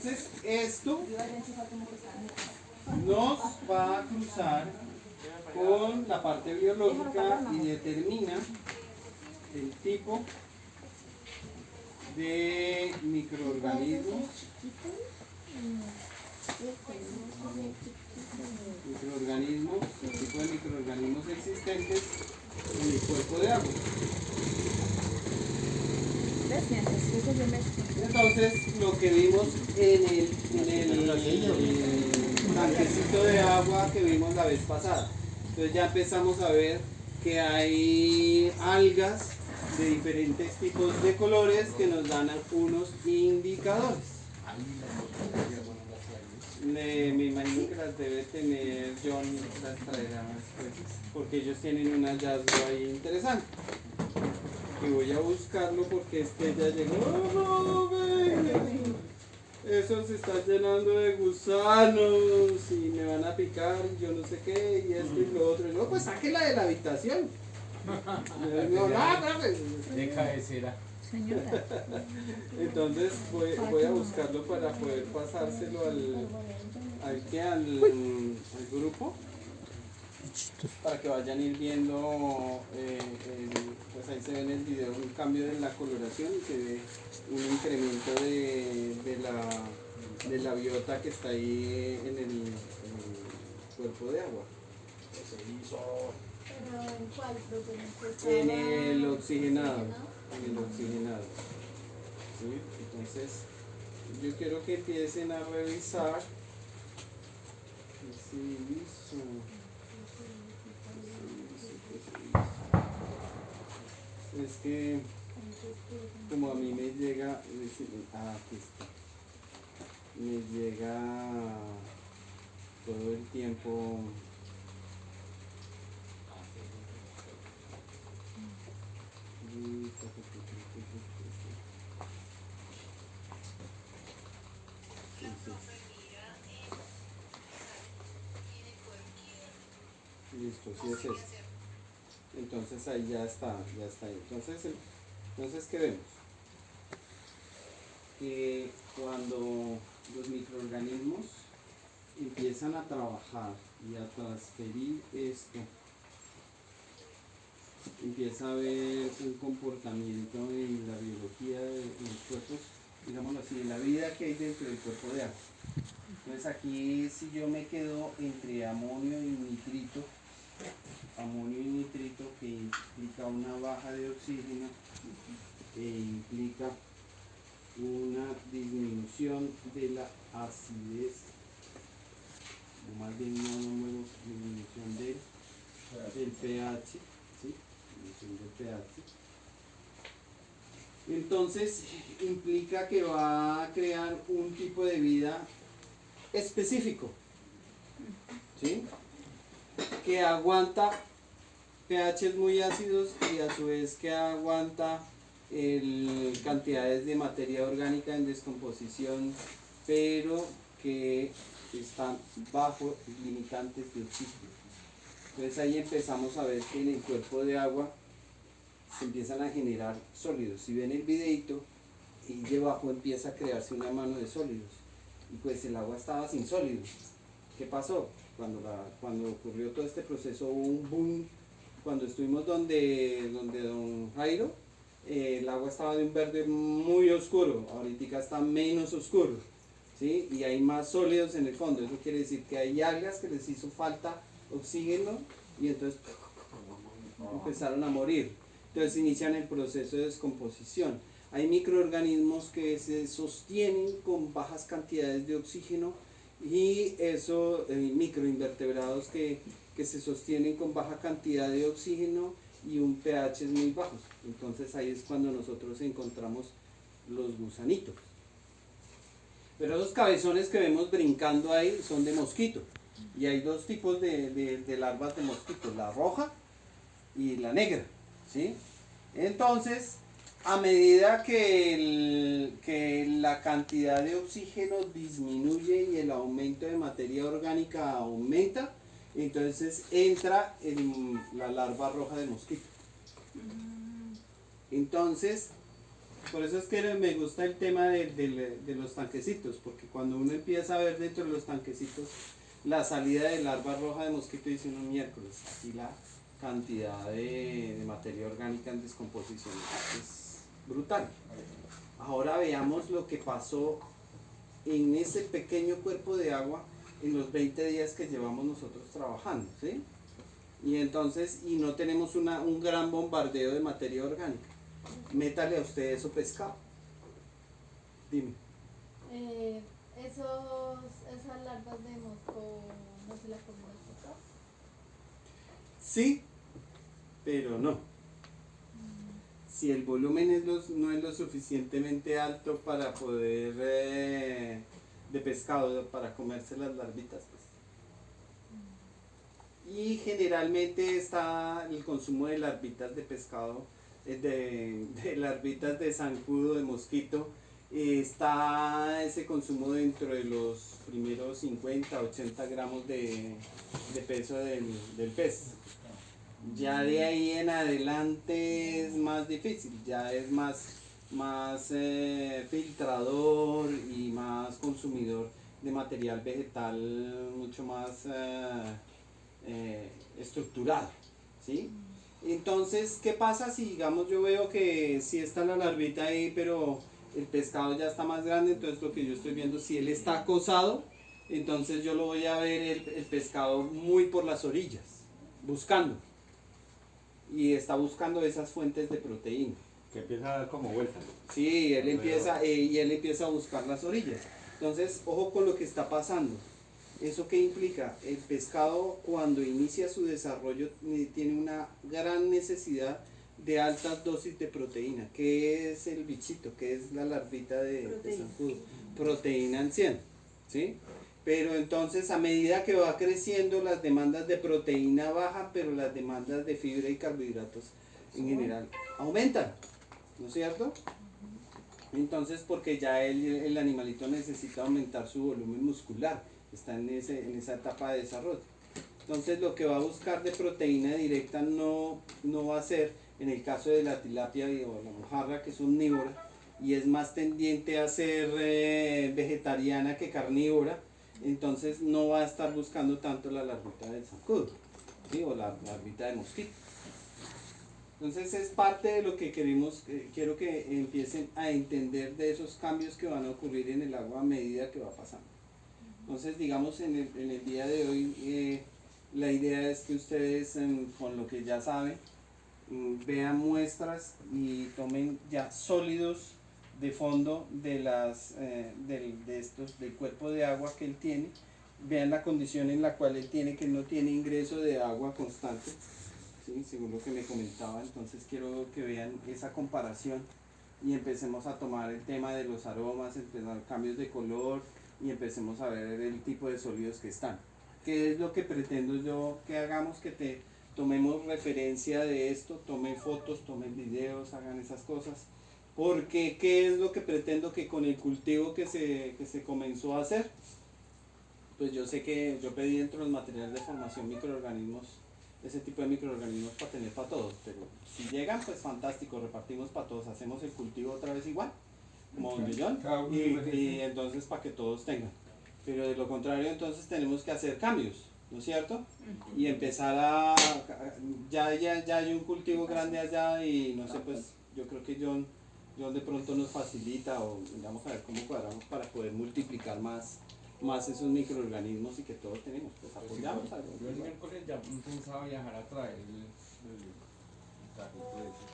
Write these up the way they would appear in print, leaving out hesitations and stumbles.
Entonces, esto nos va a cruzar con la parte biológica y determina el tipo de microorganismos el tipo de microorganismos existentes en el cuerpo de agua. Entonces, lo que vimos en el tanquecito de agua que vimos la vez pasada. Entonces ya empezamos a ver que hay algas de diferentes tipos de colores que nos dan unos indicadores. Me imagino que las debe tener John, las traerá después, porque ellos tienen un hallazgo ahí interesante. Y voy a buscarlo porque este ya llegó. ¡Oh, no, ven! Eso se está llenando de gusanos y me van a picar y yo no sé qué, y esto y lo otro. Y no, pues sáquela de la habitación. No, de cabecera. Entonces voy a buscarlo para poder pasárselo al grupo, para que vayan ir viendo, pues ahí se ve en el video un cambio de la coloración y se ve un incremento de la biota que está ahí en el cuerpo de agua. ¿Pero en cuál proteína? En el oxigenado. En el oxigenado. ¿Sí? Entonces, yo quiero que empiecen a revisar. Es que, como a mí me llega, aquí está, me llega todo el tiempo. Listo, sí es eso. Entonces ahí ya está ahí. Entonces ¿qué vemos? Que cuando los microorganismos empiezan a trabajar y a transferir esto, empieza a haber un comportamiento en la biología de los cuerpos, digámoslo así, en la vida que hay dentro del cuerpo de agua. Entonces aquí, si yo me quedo entre amonio y nitrito que implica una baja de oxígeno e implica una disminución de la acidez, o más bien no disminución del pH, ¿sí? Disminución del pH. Entonces implica que va a crear un tipo de vida específico, ¿sí? Que aguanta pHs muy ácidos y a su vez que aguanta cantidades de materia orgánica en descomposición, pero que están bajo limitantes de oxígeno. Entonces ahí empezamos a ver que en el cuerpo de agua se empiezan a generar sólidos. Si ven el videito, y debajo empieza a crearse una mano de sólidos. Y pues el agua estaba sin sólidos. ¿Qué pasó? Cuando ocurrió todo este proceso hubo un boom. Cuando estuvimos donde don Jairo, el agua estaba de un verde muy oscuro, ahorita está menos oscuro, ¿sí? Y hay más sólidos en el fondo. Eso quiere decir que hay algas que les hizo falta oxígeno y entonces empezaron a morir. Entonces inician el proceso de descomposición. Hay microorganismos que se sostienen con bajas cantidades de oxígeno y eso, microinvertebrados que se sostienen con baja cantidad de oxígeno y un pH muy bajo. Entonces ahí es cuando nosotros encontramos los gusanitos. Pero esos cabezones que vemos brincando ahí son de mosquito. Y hay dos tipos de larvas de mosquito, la roja y la negra, ¿sí? Entonces, a medida que la cantidad de oxígeno disminuye y el aumento de materia orgánica aumenta, entonces entra la larva roja de mosquito. Entonces, Por eso es que me gusta el tema de los tanquecitos, porque cuando uno empieza a ver dentro de los tanquecitos la salida de larva roja de mosquito, dice uno miércoles, aquí la cantidad de materia orgánica en descomposición es brutal. Ahora veamos lo que pasó en ese pequeño cuerpo de agua en los 20 días que llevamos nosotros trabajando, ¿sí? Y entonces, y no tenemos un gran bombardeo de materia orgánica. Métale a usted eso pescado. Dime. Esas larvas de mosco no se las comen los pescados. Sí, pero no. Si el volumen no es lo suficientemente alto para poder, de pescado, para comerse las larvitas, pues. Y generalmente está el consumo de larvitas de pescado, de larvitas de zancudo, de mosquito, está ese consumo dentro de los primeros 50, 80 gramos de peso del pez. Ya de ahí en adelante es más difícil, ya es más filtrador y más consumidor de material vegetal mucho más estructurado, ¿sí? Entonces, ¿qué pasa si, digamos, yo veo que sí está la larvita ahí, pero el pescado ya está más grande? Entonces lo que yo estoy viendo, si él está acosado, entonces yo lo voy a ver el pescado muy por las orillas, buscando. Y está buscando esas fuentes de proteína. Que empieza a dar como vuelta. Sí, él empieza a buscar las orillas. Entonces, ojo con lo que está pasando. ¿Eso qué implica? El pescado, cuando inicia su desarrollo, tiene una gran necesidad de altas dosis de proteína. ¿Qué es el bichito? ¿Qué es la larvita de zancudo? Proteína en 100, ¿sí? Pero entonces, a medida que va creciendo, las demandas de proteína bajan, pero las demandas de fibra y carbohidratos en general aumentan, ¿no es cierto? Entonces, porque ya el animalito necesita aumentar su volumen muscular, está en esa etapa de desarrollo. Entonces, lo que va a buscar de proteína directa no va a ser, en el caso de la tilapia o la mojarra, que es omnívora, y es más tendiente a ser vegetariana que carnívora, entonces no va a estar buscando tanto la larvita del zancudo, ¿sí? O la larvita de mosquito. Entonces es parte de lo que quiero que empiecen a entender de esos cambios que van a ocurrir en el agua a medida que va pasando. Entonces, digamos, en el día de hoy, la idea es que ustedes, con lo que ya saben, vean muestras y tomen ya sólidos de fondo del cuerpo de agua que él tiene, vean la condición en la cual él tiene, que no tiene ingreso de agua constante, ¿sí? Según lo que me comentaba. Entonces quiero que vean esa comparación y empecemos a tomar el tema de los aromas, empezar cambios de color y empecemos a ver el tipo de sólidos que están. ¿Qué es lo que pretendo yo que hagamos? Que tomemos referencia de esto, tomen fotos, tomen videos, hagan esas cosas. Porque, ¿qué es lo que pretendo? Que con el cultivo que se comenzó a hacer, pues yo sé que yo pedí dentro de los materiales de formación microorganismos, ese tipo de microorganismos para tener para todos, pero si llegan, pues fantástico, repartimos para todos, hacemos el cultivo otra vez igual, como un millón, y entonces para que todos tengan. Pero de lo contrario, entonces tenemos que hacer cambios, ¿no es cierto? Y empezar ya hay un cultivo grande allá y no sé, pues yo creo que John de pronto nos facilita, o vamos a ver cómo cuadramos para poder multiplicar más esos microorganismos y que todos tenemos, pues apoyamos algo. Yo el miércoles ya pensaba viajar a traer el carrito de ese.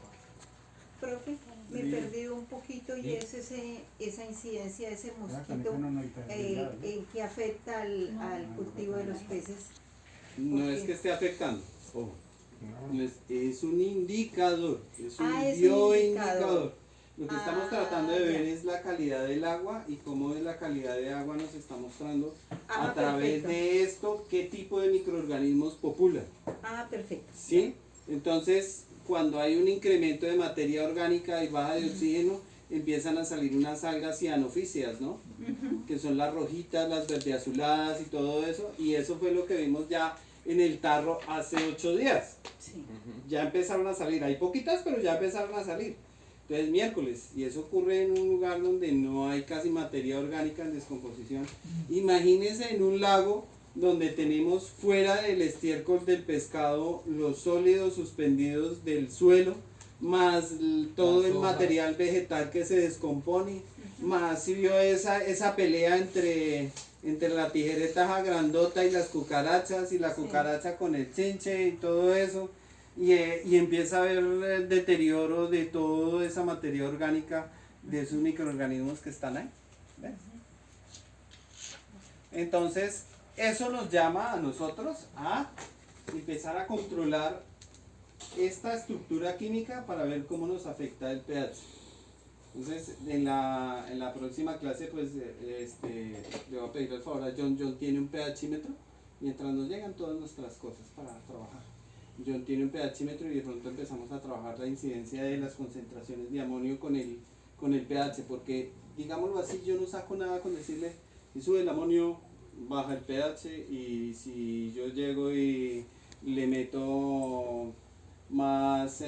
Profe, me he perdido un poquito y es esa incidencia de ese mosquito que afecta al cultivo de los peces. No es que esté afectando, ojo, es un indicador, es un es un bioindicador. Lo que estamos Ah, tratando de ver ya. es la calidad del agua y cómo es la calidad de agua nos está mostrando Ah, a través perfecto. de esto qué tipo de microorganismos populan. Perfecto. ¿Sí? Entonces, cuando hay un incremento de materia orgánica y baja de oxígeno, empiezan a salir unas algas cianofíceas, ¿no? Que son las rojitas, las verdeazuladas y todo eso, y eso fue lo que vimos ya en el tarro hace 8 días. Sí. Ya empezaron a salir, hay poquitas, pero ya empezaron a salir. Entonces miércoles, y eso ocurre en un lugar donde no hay casi materia orgánica en descomposición. Imagínense en un lago donde tenemos fuera del estiércol del pescado los sólidos suspendidos del suelo, más todo el material vegetal que se descompone, más si vio esa pelea entre la tijereta grandota y las cucarachas, y la cucaracha con el chinche y todo eso, y empieza a haber el deterioro de toda esa materia orgánica, de esos microorganismos que están ahí. ¿Ves? Entonces, eso nos llama a nosotros a empezar a controlar esta estructura química para ver cómo nos afecta el pH. Entonces, en la próxima clase, pues, le voy a pedir el favor a John. John tiene un pHímetro, mientras nos llegan todas nuestras cosas para trabajar. John tiene un pHímetro y de pronto empezamos a trabajar la incidencia de las concentraciones de amonio con el pH, porque, digámoslo así, yo no saco nada con decirle, si sube el amonio, baja el pH, y si yo llego y le meto más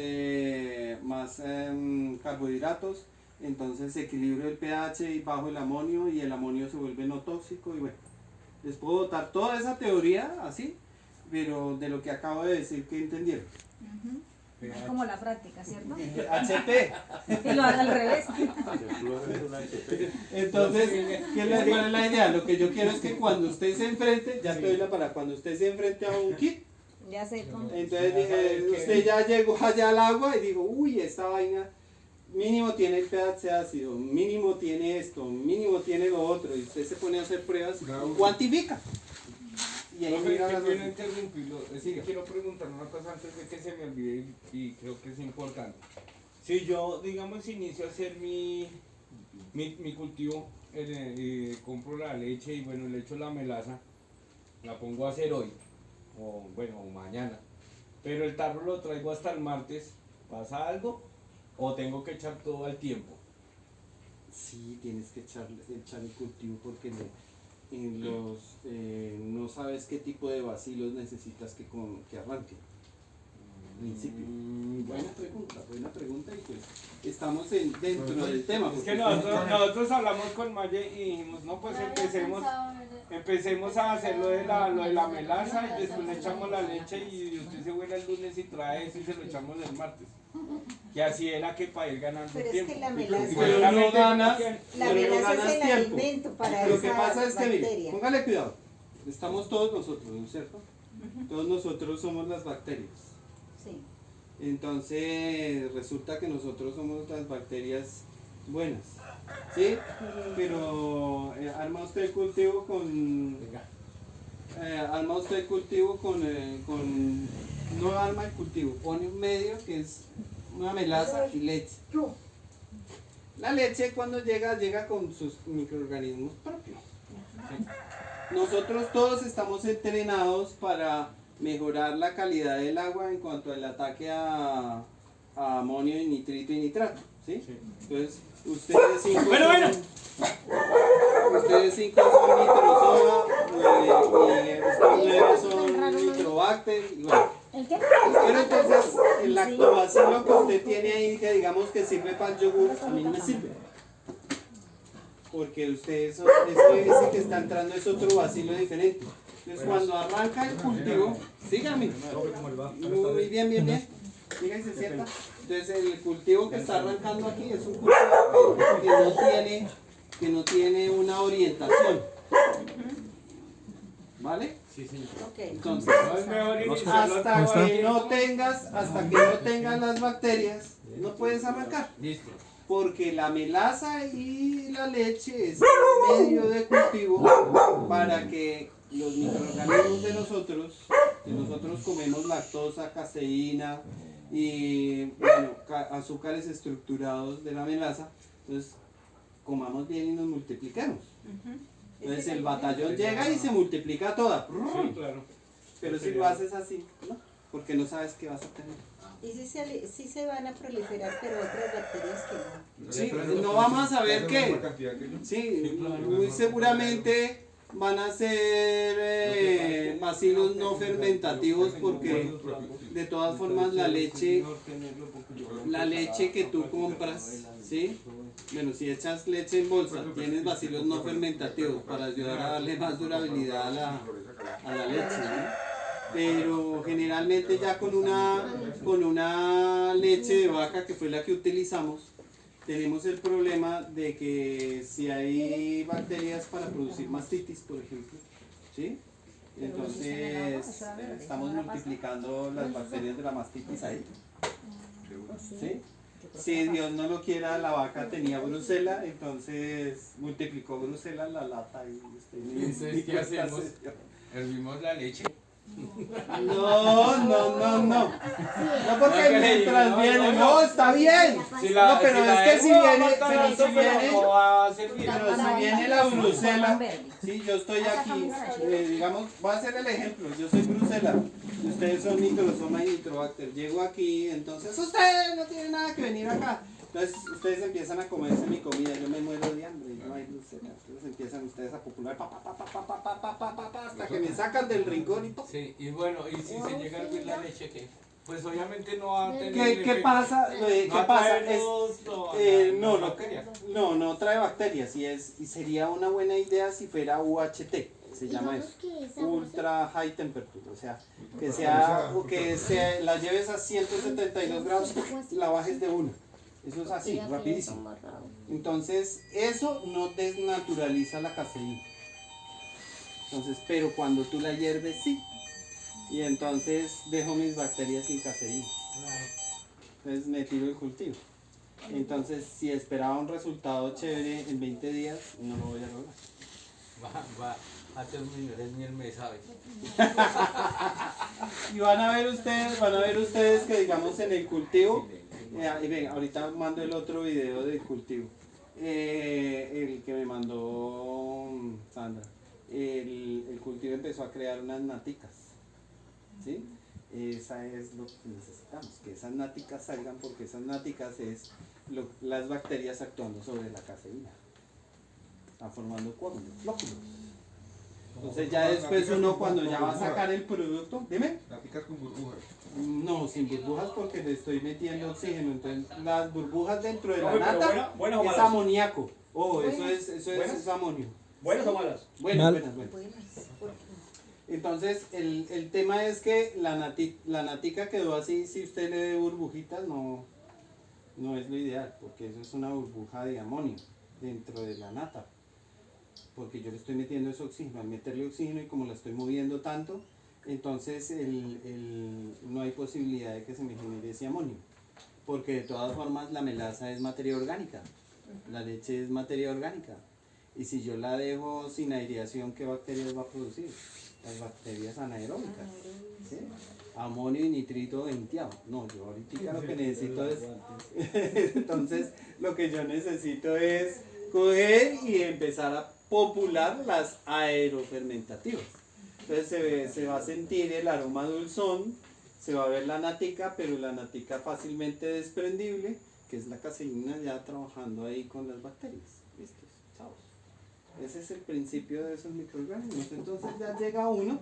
carbohidratos, entonces equilibro el pH y bajo el amonio, y el amonio se vuelve no tóxico. Y bueno, les puedo dar toda esa teoría así, pero de lo que acabo de decir, ¿qué entendieron? Es como la práctica, ¿cierto? HP. Y lo haga al revés. Entonces, ¿cuál es la idea? Lo que yo quiero es que cuando usted se enfrente, ya te doy la palabra, cuando usted se enfrente a un kit, Ya sé cómo. entonces usted ya llegó allá al agua y dijo, uy, esta vaina mínimo tiene el pH ácido, mínimo tiene esto, mínimo tiene lo otro, y usted se pone a hacer pruebas y cuantifica. Y ahí mira las quiero interrumpirlo, es decir, quiero preguntar una cosa antes de que se me olvide y creo que es importante. Si yo, digamos, inicio a hacer mi cultivo, compro la leche y bueno, le echo la melaza, la pongo a hacer hoy, o bueno, o mañana, pero el tarro lo traigo hasta el martes, ¿pasa algo? ¿O tengo que echar todo al tiempo? Sí, tienes que echar el cultivo porque no sabes qué tipo de bacilos necesitas que arranquen. Principio. Buena pregunta, y pues estamos dentro del tema. Es que nosotros hablamos con Maye y dijimos, no, pues empecemos a hacer lo de la melaza y después le echamos la leche y usted se vuela el lunes y trae eso y se lo echamos el martes. Que así era que para ir ganando pero tiempo. Es que la melaza, Pero no ganas, la melaza es el tiempo. alimento para Lo esa que pasa es que, mire, bacteria. póngale cuidado, estamos todos nosotros, ¿no es cierto? Todos nosotros somos las bacterias. Sí. Entonces resulta que nosotros somos las bacterias buenas, ¿sí? Pero arma usted el cultivo no arma el cultivo, pone un medio que es una melaza y leche. La leche cuando llega con sus microorganismos propios. Nosotros todos estamos entrenados para mejorar la calidad del agua en cuanto al ataque a amonio y nitrito y nitrato, ¿sí? Entonces, ustedes cinco son nitrosoba, y ustedes son nitrobacter, y bueno. ¿El qué? Pero entonces, el lactobacilo que usted tiene ahí, que digamos que sirve para el yogur, a mí no me sirve. Porque ustedes ese que está entrando es otro bacilo diferente. Entonces cuando arranca el cultivo, sígame. Muy bien. Diga y se sienta. Entonces el cultivo que está arrancando aquí es un cultivo que no tiene una orientación. ¿Vale? Sí, señor. Okay. Entonces, hasta que no tengas las bacterias, no puedes arrancar. Listo. Porque la melaza y la leche es el medio de cultivo para que los microorganismos de nosotros comemos lactosa, caseína y bueno, azúcares estructurados de la melaza, entonces comamos bien y nos multipliquemos. Entonces el batallón llega y se multiplica toda. Sí, claro. Pero si lo haces así, ¿no? Porque no sabes qué vas a tener. Y sí se van a proliferar, pero otras bacterias que no. Sí, no vamos a ver qué. Sí, muy seguramente van a ser bacilos no fermentativos porque de todas formas la leche que tú compras, ¿sí? Bueno, si echas leche en bolsa, tienes bacilos no fermentativos para ayudar a darle más durabilidad a la leche, ¿no? Pero generalmente ya con una leche de vaca, que fue la que utilizamos, tenemos el problema de que si hay bacterias para producir mastitis, por ejemplo, ¿sí? Entonces estamos multiplicando las bacterias de la mastitis ahí, ¿sí? Si Dios no lo quiera, la vaca tenía brucela, entonces multiplicó brucela en la lata y Entonces, ¿qué hacemos? ¿Hervimos la leche? No porque mientras viene, no, está bien. No, pero es que si viene la brucela, sí, yo estoy aquí, digamos, voy a hacer el ejemplo, yo soy brucela, y ustedes son microsoma y nitrobacter, llego aquí, entonces ustedes no tienen nada que venir acá. Entonces ustedes empiezan a comerse mi comida, yo me muero de hambre, no hay brucela. Entonces empiezan ustedes a popular hasta que me sacan del rincón y todo. Sí, y bueno, y si se llega a hervir la leche, ¿qué? Pues obviamente no va a tener. ¿Qué pasa? ¿Qué pasa? No trae bacterias y sería una buena idea si fuera UHT, se llama eso. Ultra High Temperature, o sea, que la lleves a 172 grados y la bajes de 1. Eso es así, rapidísimo. Entonces, eso no desnaturaliza la caseína. Entonces, pero cuando tú la hierves, sí. Y entonces dejo mis bacterias sin caseína. Entonces me tiro el cultivo. Entonces, si esperaba un resultado chévere en 20 días, no lo voy a lograr. Va a terminar el miel, me sabe. Y van a ver ustedes que digamos en el cultivo. Y ven, ahorita mando el otro video del cultivo, el que me mandó Sandra. El cultivo empezó a crear unas naticas, ¿sí? Esa es lo que necesitamos, que esas náticas salgan, porque esas náticas es las bacterias actuando sobre la caseína, están formando coágulos, lóculos. Entonces ya después uno cuando ya va a sacar el producto, dime. Náticas con burbujas. No, sin burbujas porque le estoy metiendo oxígeno. Entonces las burbujas dentro de la nata es amoníaco. Eso es amonio. ¿Buenas o malas? Buenas. Entonces el tema es que la natica quedó así. Si usted le ve burbujitas, no es lo ideal, porque eso es una burbuja de amonio dentro de la nata. Porque yo le estoy metiendo ese oxígeno. Al meterle oxígeno y como la estoy moviendo tanto, entonces no hay posibilidad de que se me genere ese amonio. Porque de todas formas la melaza es materia orgánica. La leche es materia orgánica. Y si yo la dejo sin aireación, ¿qué bacterias va a producir? Las bacterias anaeróbicas. ¿Sí? Amonio y nitrito venteado. No, yo ahorita lo que necesito es... Entonces lo que yo necesito es coger y empezar a popular las aerofermentativas. Entonces se va a sentir el aroma dulzón, se va a ver la natica, pero la natica fácilmente desprendible, que es la caseína ya trabajando ahí con las bacterias. ¿Listos? Chao. Ese es el principio de esos microorganismos. Entonces ya llega uno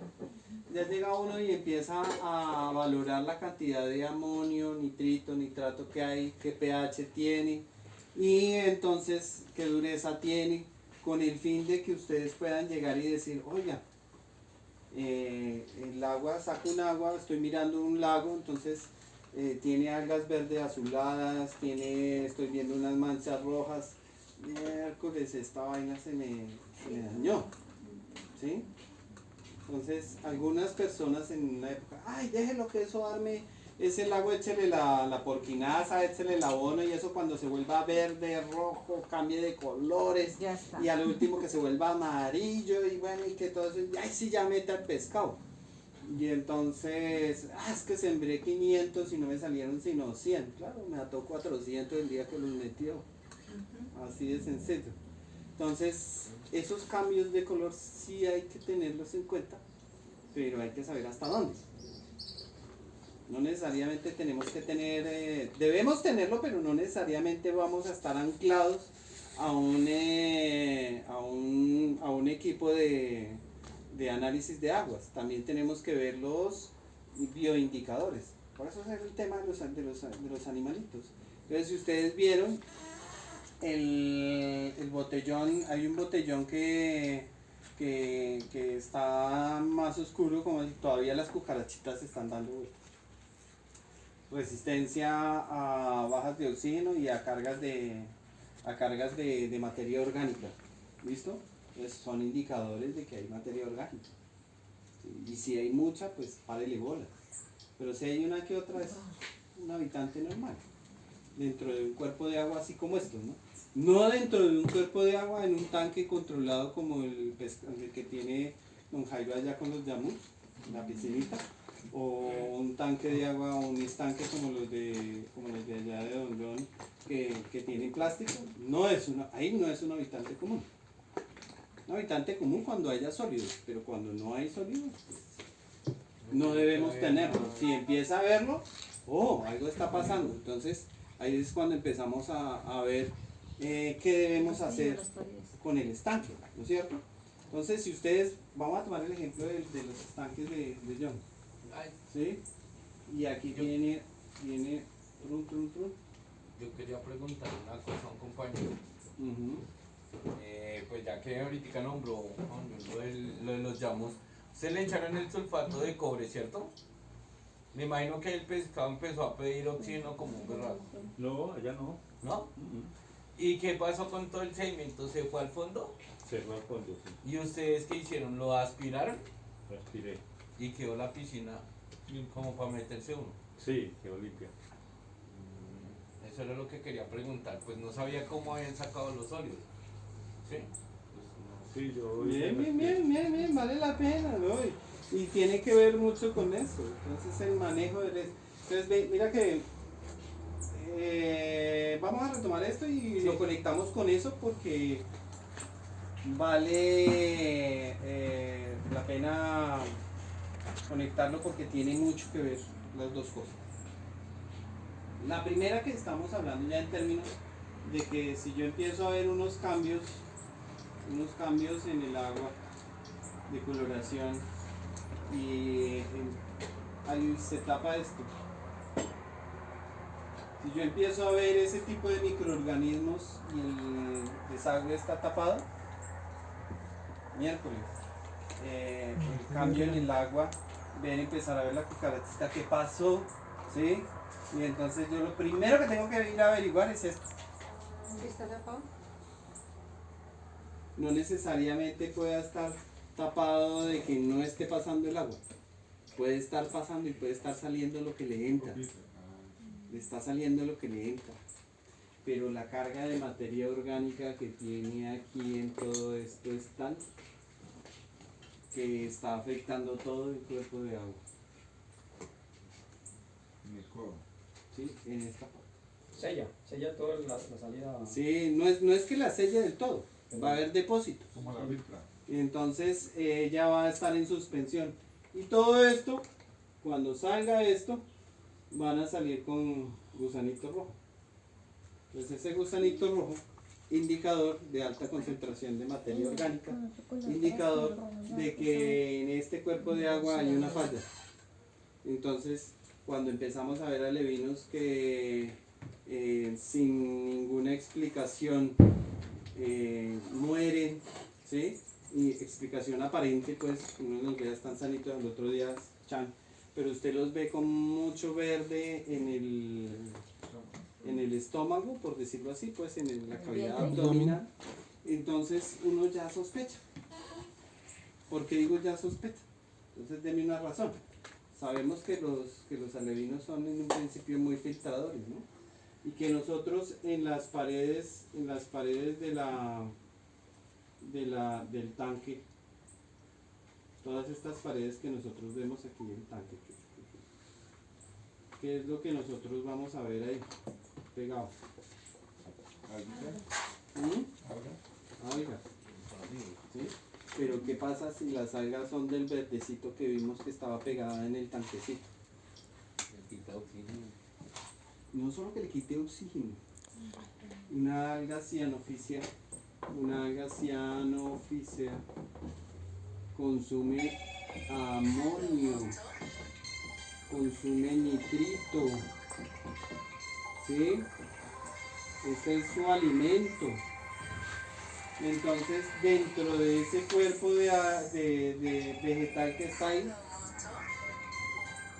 y empieza a valorar la cantidad de amonio, nitrito, nitrato que hay, qué pH tiene y entonces qué dureza tiene, con el fin de que ustedes puedan llegar y decir, oiga, el agua, saco un agua, estoy mirando un lago, entonces tiene algas verdes azuladas, estoy viendo unas manchas rojas, miércoles esta vaina se me dañó, ¿sí? Entonces algunas personas en una época, ay, déjelo que eso arme, ese lago échele la porquinaza, échele el abono y eso cuando se vuelva verde, rojo, cambie de colores y al último que se vuelva amarillo y bueno, y que todo eso, ay, sí, ya meta el pescado. Y entonces, es que sembré 500 y no me salieron sino 100. Claro, me ató 400 el día que los metió. Así de sencillo. Entonces, esos cambios de color sí hay que tenerlos en cuenta, pero hay que saber hasta dónde. No necesariamente tenemos que tener, debemos tenerlo, pero no necesariamente vamos a estar anclados a un equipo de análisis de aguas. También tenemos que ver los bioindicadores. Por eso es el tema de los animalitos. Entonces, si ustedes vieron el botellón, hay un botellón que está más oscuro, como si todavía las cucarachitas están dando vueltas. Resistencia a bajas de oxígeno y a cargas de materia orgánica. ¿Listo? Pues son indicadores de que hay materia orgánica. Y si hay mucha, pues párele bola. Pero si hay una que otra, es un habitante normal. Dentro de un cuerpo de agua así como estos, ¿no? No dentro de un cuerpo de agua en un tanque controlado como el que tiene don Jairo allá con los yamus, la piscinita, o un tanque de agua o un estanque como los de allá de Don John que tienen plástico. Ahí no es un habitante común. Un habitante común cuando haya sólidos, pero cuando no hay sólidos, pues, no debemos tenerlo. Si empieza a verlo, algo está pasando. Entonces ahí es cuando empezamos a ver qué debemos hacer con el estanque, ¿no es cierto? Entonces, si ustedes, vamos a tomar el ejemplo de los estanques de John, ¿sí? Y aquí viene trun. Yo quería preguntar una cosa a un compañero. Pues ya que ahorita nombró lo de los llamos, se le echaron el sulfato de cobre, ¿cierto? Me imagino que el pescado empezó a pedir oxígeno como un berraco. No, allá no. ¿No? ¿Y qué pasó con todo el sedimento? ¿Se fue al fondo? Se fue al fondo, sí. ¿Y ustedes qué hicieron? ¿Lo aspiraron? Lo aspiré. ¿Y quedó la piscina como para meterse uno? Sí, quedó limpia. Eso era lo que quería preguntar. Pues no sabía cómo habían sacado los sólidos. ¿Sí? Sí, yo... Bien, vale la pena, ¿no? Y tiene que ver mucho con eso. Entonces, el manejo del... Entonces, mira que... vamos a retomar esto y lo conectamos con eso porque vale la pena conectarlo porque tiene mucho que ver las dos cosas. La primera que estamos hablando ya en términos de que si yo empiezo a ver unos cambios en el agua de coloración y ahí se tapa esto. Si yo empiezo a ver ese tipo de microorganismos y el desagüe está tapado, miércoles, el cambio en el agua, ven empezar a ver la cucarachita que pasó, ¿sí? Y entonces yo lo primero que tengo que ir a averiguar es esto. ¿Está tapado? No necesariamente pueda estar tapado de que no esté pasando el agua. Puede estar pasando y puede estar saliendo lo que le entra. Le está saliendo lo que le entra. Pero la carga de materia orgánica que tiene aquí en todo esto es tal que está afectando todo el cuerpo de agua. ¿Sí? En esta parte. Sella toda la salida. Sí, no es que la selle del todo, va a haber depósitos. Como la ripla. Y entonces ella va a estar en suspensión. Y todo esto, cuando salga esto, van a salir con gusanito rojo. Entonces ese gusanito rojo, indicador de alta concentración de materia orgánica, indicador de que en este cuerpo de agua hay una falla. Entonces, cuando empezamos a ver alevinos que sin ninguna explicación mueren, ¿sí? Y explicación aparente, pues uno los ve están sanitos, al otro día chan, pero usted los ve con mucho verde en el estómago, por decirlo así, pues en la cavidad abdominal. Entonces uno ya sospecha. ¿Por qué digo ya sospecha? Entonces deme una razón. Sabemos que los alevinos son en un principio muy filtradores, ¿no? Y que nosotros en las paredes del tanque, todas estas paredes que nosotros vemos aquí del tanque, ¿qué es lo que nosotros vamos a ver ahí pegado? Alga. ¿Sí? Pero ¿qué pasa si las algas son del verdecito que vimos que estaba pegada en el tanquecito? Le quita oxígeno. No solo que le quite oxígeno, una alga cianofícea, consume amonio, consume nitrito, ¿sí? Este es su alimento. Entonces, dentro de ese cuerpo de vegetal que está ahí,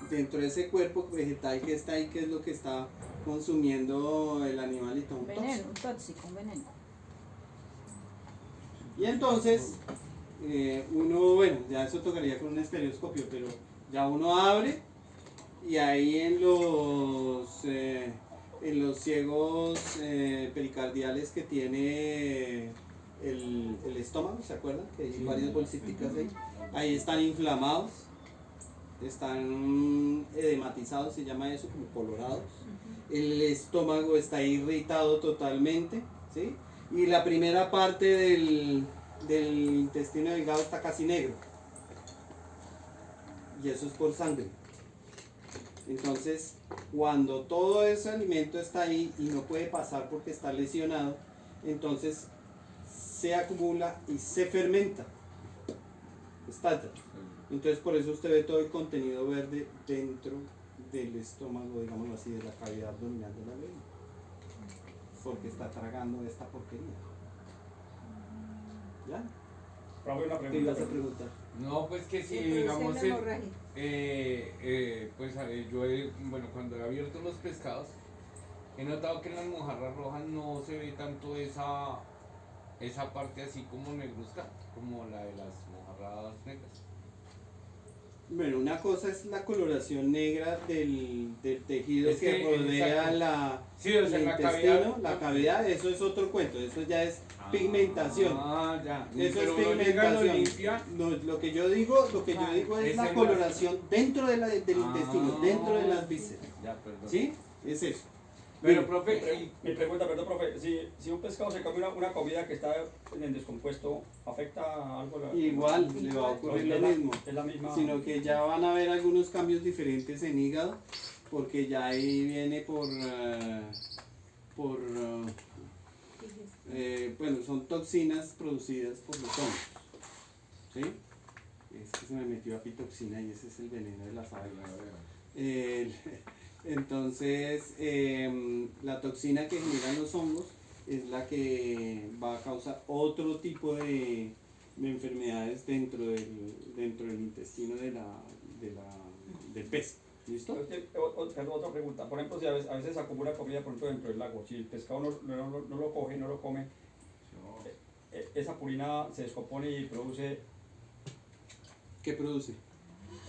dentro de ese cuerpo vegetal que está ahí, ¿qué es lo que está consumiendo el animalito? Un Veneno, tóxico. un tóxico, un veneno. Y entonces, uno, bueno, ya eso tocaría con un estereoscopio, pero ya uno abre y ahí en los ciegos pericardiales que tiene el estómago, ¿se acuerdan? Que hay varias bolsitas ahí. Ahí están inflamados, están edematizados, se llama eso, como colorados. El estómago está irritado totalmente, ¿sí? Y la primera parte del intestino delgado está casi negro. Y eso es por sangre. Entonces, cuando todo ese alimento está ahí y no puede pasar porque está lesionado, entonces se acumula y se fermenta. Estalla. Entonces, por eso usted ve todo el contenido verde dentro del estómago, digámoslo así, de la cavidad abdominal de la lengua. Porque está tragando esta porquería. ¿Ya? Profe, una ¿Qué pregunta. ibas a preguntar? No, pues que si Se produce digamos la el, hemorragia. pues yo bueno, cuando he abierto los pescados, he notado que en las mojarras rojas no se ve tanto esa parte así como negruzca, como la de las mojarras negras. Bueno, una cosa es la coloración negra del tejido Es que que, rodea exacto. Sí, o el sea, la intestino, cavidad. la cavidad, eso es otro cuento, eso ya es pigmentación. Ah, ya. Eso es Pero uno llega, lo pigmentación. limpia. No, lo que yo digo es Es la el coloración dentro del intestino, dentro de las vísceras. Ya, perdón. ¿Sí? Es eso. Pero, Bien. profe, Mi pregunta, perdón, profe, si un pescado se come una comida que está en descompuesto, ¿afecta algo? Igual le va a ocurrir lo mismo, Es la misma. sino que ya van a haber algunos cambios diferentes en hígado, porque ya ahí viene bueno, son toxinas producidas por los hongos, ¿sí? Es que se me metió afitoxina y ese es el veneno de las aves. Entonces, la toxina que generan los hongos es la que va a causar otro tipo de enfermedades dentro del intestino del pez. ¿Listo? Otra pregunta, por ejemplo, si a veces acumula comida por ejemplo dentro del lago, si el pescado no lo coge, no lo come, esa purina se descompone y produce, ¿Qué produce?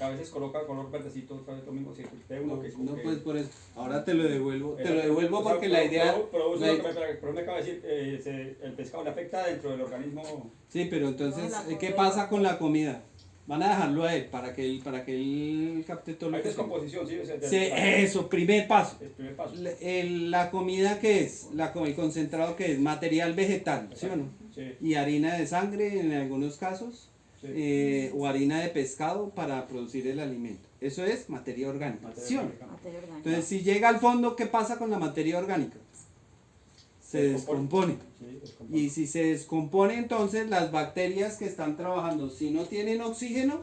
a veces coloca color verdecito, otra vez lo mismo, si usted uno No, que no que- pues por eso. Ahora te lo devuelvo. Te lo Exacto. devuelvo O sea, porque la idea. produce la- lo pero me acaba de decir, el pescado le afecta dentro del organismo. Sí, pero entonces, No, la ¿qué comida. pasa con la comida? Van a dejarlo a él para que él capte todo lo Hay que descomposición, sí, Sí, eso, primer paso. el primer paso. La comida que es, el concentrado que es material vegetal, ¿sí o no? Sí, Y harina de sangre en algunos casos, sí. o harina de pescado para producir el alimento. Eso es materia orgánica, Materia ¿sí o no? orgánica. Materia orgánica. Entonces, si llega al fondo, ¿qué pasa con la materia orgánica? Se descompone. Sí, descompone. Y si se descompone, entonces las bacterias que están trabajando, si no tienen oxígeno,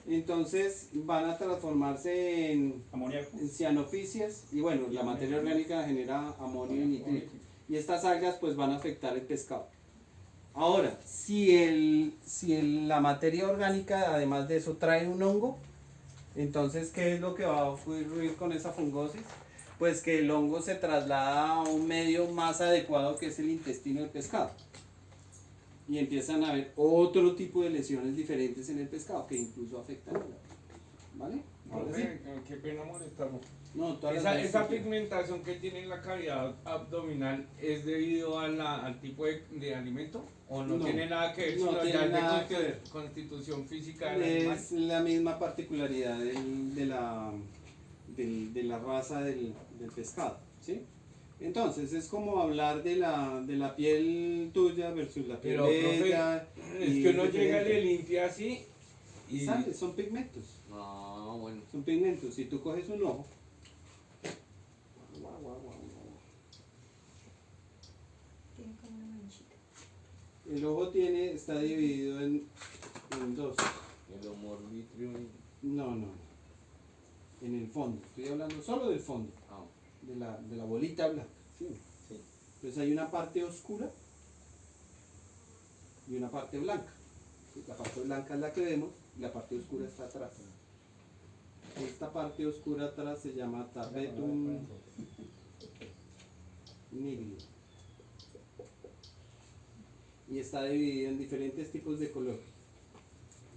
entonces van a transformarse en Amoníaco. cianofisias y bueno, la materia orgánica genera amonio y nitrito. Y estas algas pues van a afectar el pescado. Ahora, si la materia orgánica además de eso trae un hongo, entonces ¿qué es lo que va a ocurrir con esa fungosis? Pues que el hongo se traslada a un medio más adecuado que es el intestino del pescado. Y empiezan a haber otro tipo de lesiones diferentes en el pescado que incluso afectan al agua. ¿Vale? Ahora sí. profe, qué pena molestarlo. No, todas las Esa, veces esa que- pigmentación que tiene en la cavidad abdominal es debido al tipo de alimento o no, No, tiene nada que ver, no sino tiene ya es de nada que ver. constitución física del animal. Es la misma particularidad de la raza del pescado, ¿sí? Entonces es como hablar de la piel tuya versus la piel Pero, de profe, ella. Es y que uno diferente. llega y le limpia así y... Sale, son pigmentos, Ah, bueno. son pigmentos. Si tú coges un ojo, El ojo está dividido en dos. El humor vitrio y... No. En el fondo. Estoy hablando solo del fondo. Ah, De la bolita blanca. ¿Sí? sí. Entonces hay una parte oscura y una parte blanca. ¿Sí? La parte blanca es la que vemos y la parte oscura está atrás. Esta parte oscura atrás se llama tapetum nigrio. Y está dividido en diferentes tipos de color.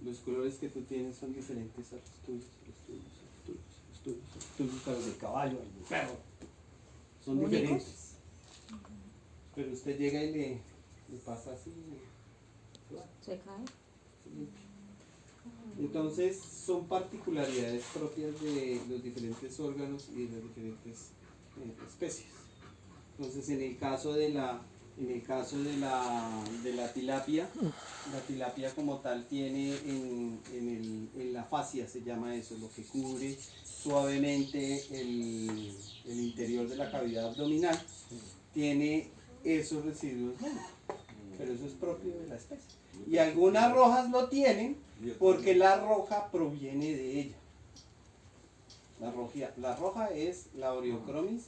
Los colores que tú tienes son diferentes a los tuyos, a los del caballo, a los del perro. Son ¿Únicos? diferentes. Pero usted llega y le pasa así. Se cae. Entonces son particularidades propias de los diferentes órganos y de las diferentes especies. Entonces en el caso de la tilapia, la tilapia como tal tiene en la fascia, se llama eso, lo que cubre suavemente el interior de la cavidad abdominal, tiene esos residuos, pero eso es propio de la especie. Y algunas rojas lo tienen porque la roja proviene de ella. La roja es la Oreochromis,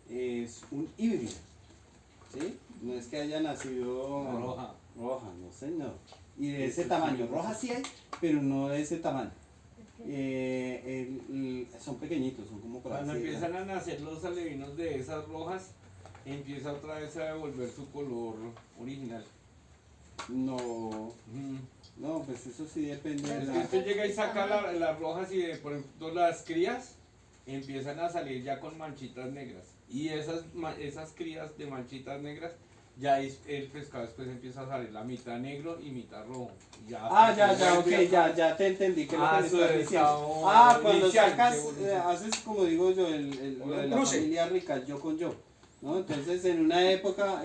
es un híbrido, ¿sí? No es que haya nacido Roja. roja, no señor. Y de ese tamaño, roja sí hay, pero no de ese tamaño. Son pequeñitos, son como por Cuando así, empiezan a nacer los alevinos de esas rojas, empieza otra vez a devolver su color original. No, pues eso sí depende de Es que la... usted llega y saca las rojas y por ejemplo las crías empiezan a salir ya con manchitas negras. Y esas crías de manchitas negras, ya el pescado después empieza a salir la mitad negro y mitad rojo. Ya te entendí que lo que me su estás diciendo. estado Cuando inicial, sacas, según- haces como digo yo, lo de la Cruce. familia rica, yo con yo, ¿no? Entonces en una época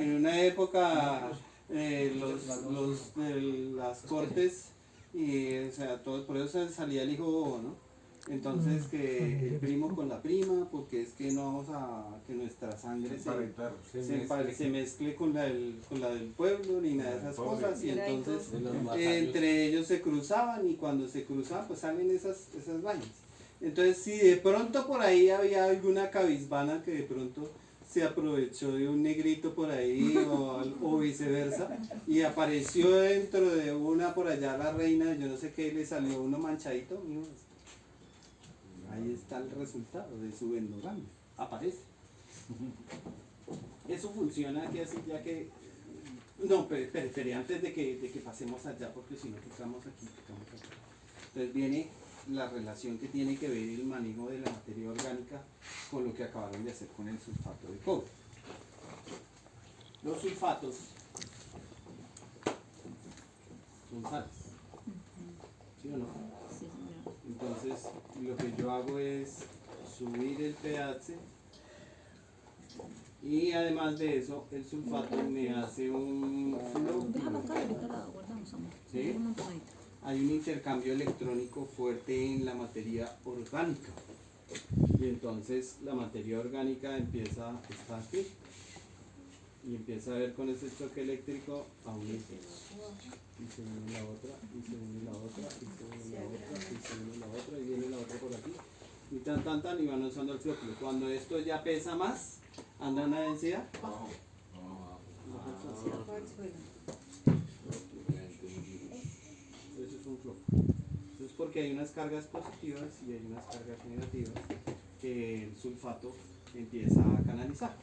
las cortes y o sea, todo, por eso salía el hijo bobo, ¿no? Entonces que el primo con la prima, porque es que no vamos a que nuestra sangre se mezcle con la del pueblo ni nada de esas cosas, y entonces De los vasallos. entre ellos se cruzaban, y cuando se cruzaban pues salen esas vainas. Entonces si de pronto por ahí había alguna cabizbana que de pronto se aprovechó de un negrito por ahí o viceversa, y apareció dentro de una por allá la reina, yo no sé qué, le salió uno manchadito, mijo, ahí está el resultado de su endogamia, aparece. Eso funciona que así, ya que... No, pero antes de que pasemos allá, porque si no tocamos aquí. Entonces viene la relación que tiene que ver el manejo de la materia orgánica con lo que acabaron de hacer con el sulfato de cobre. Los sulfatos son sales, ¿sí o no? Sí, señor. Entonces lo que yo hago es subir el pH, y además de eso el sulfato me hace un flow. Déjalo acá, ahorita la guardamos, amor. ¿Sí? Una montonita. Hay un intercambio electrónico fuerte en la materia orgánica, y entonces la materia orgánica está aquí y empieza a ver con ese choque eléctrico a unirse, y se une la otra, y se une la otra, y se une la otra, y se une la otra, y viene la otra por aquí, y tan, y van usando el flóculo. Cuando esto ya pesa más, anda a una densidad baja hacia eso es un flow. Eso es porque hay unas cargas positivas y hay unas cargas negativas que el sulfato empieza a canalizar.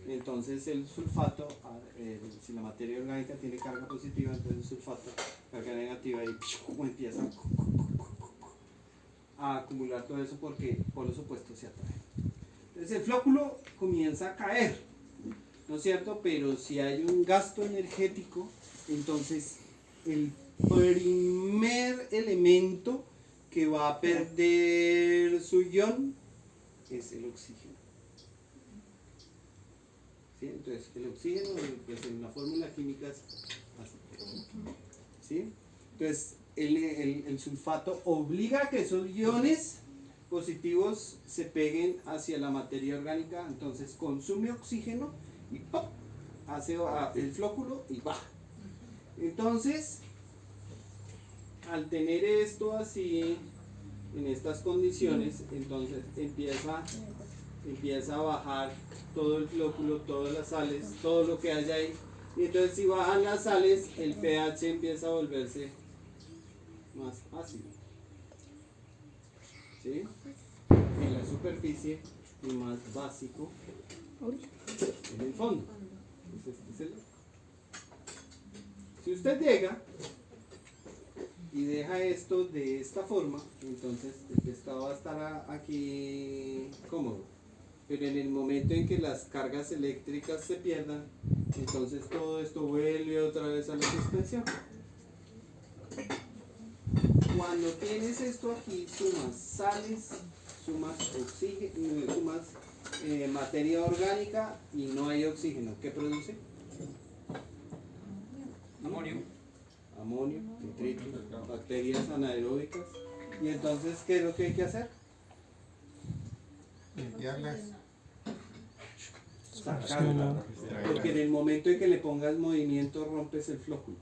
Entonces el sulfato, si la materia orgánica tiene carga positiva, entonces el sulfato, carga negativa, y empieza a acumular todo eso porque por los opuestos se atraen. Entonces el flóculo comienza a caer, ¿no es cierto? Pero si hay un gasto energético, entonces el primer elemento que va a perder su ion es el oxígeno. ¿Sí? Entonces el oxígeno, pues en la fórmula química es así. ¿Sí? Entonces el sulfato obliga a que esos iones positivos se peguen hacia la materia orgánica, entonces consume oxígeno y ¡pop! hace el flóculo y baja. Entonces, al tener esto así, en estas condiciones, entonces empieza a bajar todo el flóculo, todas las sales, todo lo que haya ahí. Y entonces si bajan las sales, el pH empieza a volverse más ácido. ¿Sí? En la superficie y más básico en el fondo. Entonces, si usted llega y deja esto de esta forma, entonces el pescado va a estar aquí cómodo. Pero en el momento en que las cargas eléctricas se pierdan, entonces todo esto vuelve otra vez a la suspensión. Cuando tienes esto aquí, sumas sales, sumas oxígeno, sumas materia orgánica y no hay oxígeno. ¿Qué produce? Amonio. Amonio, nitritos, bacterias anaeróbicas. Y entonces, ¿qué es lo que hay que hacer? Limpiarlas. Sacarlas. Porque en el momento en que le pongas movimiento rompes el flóculo.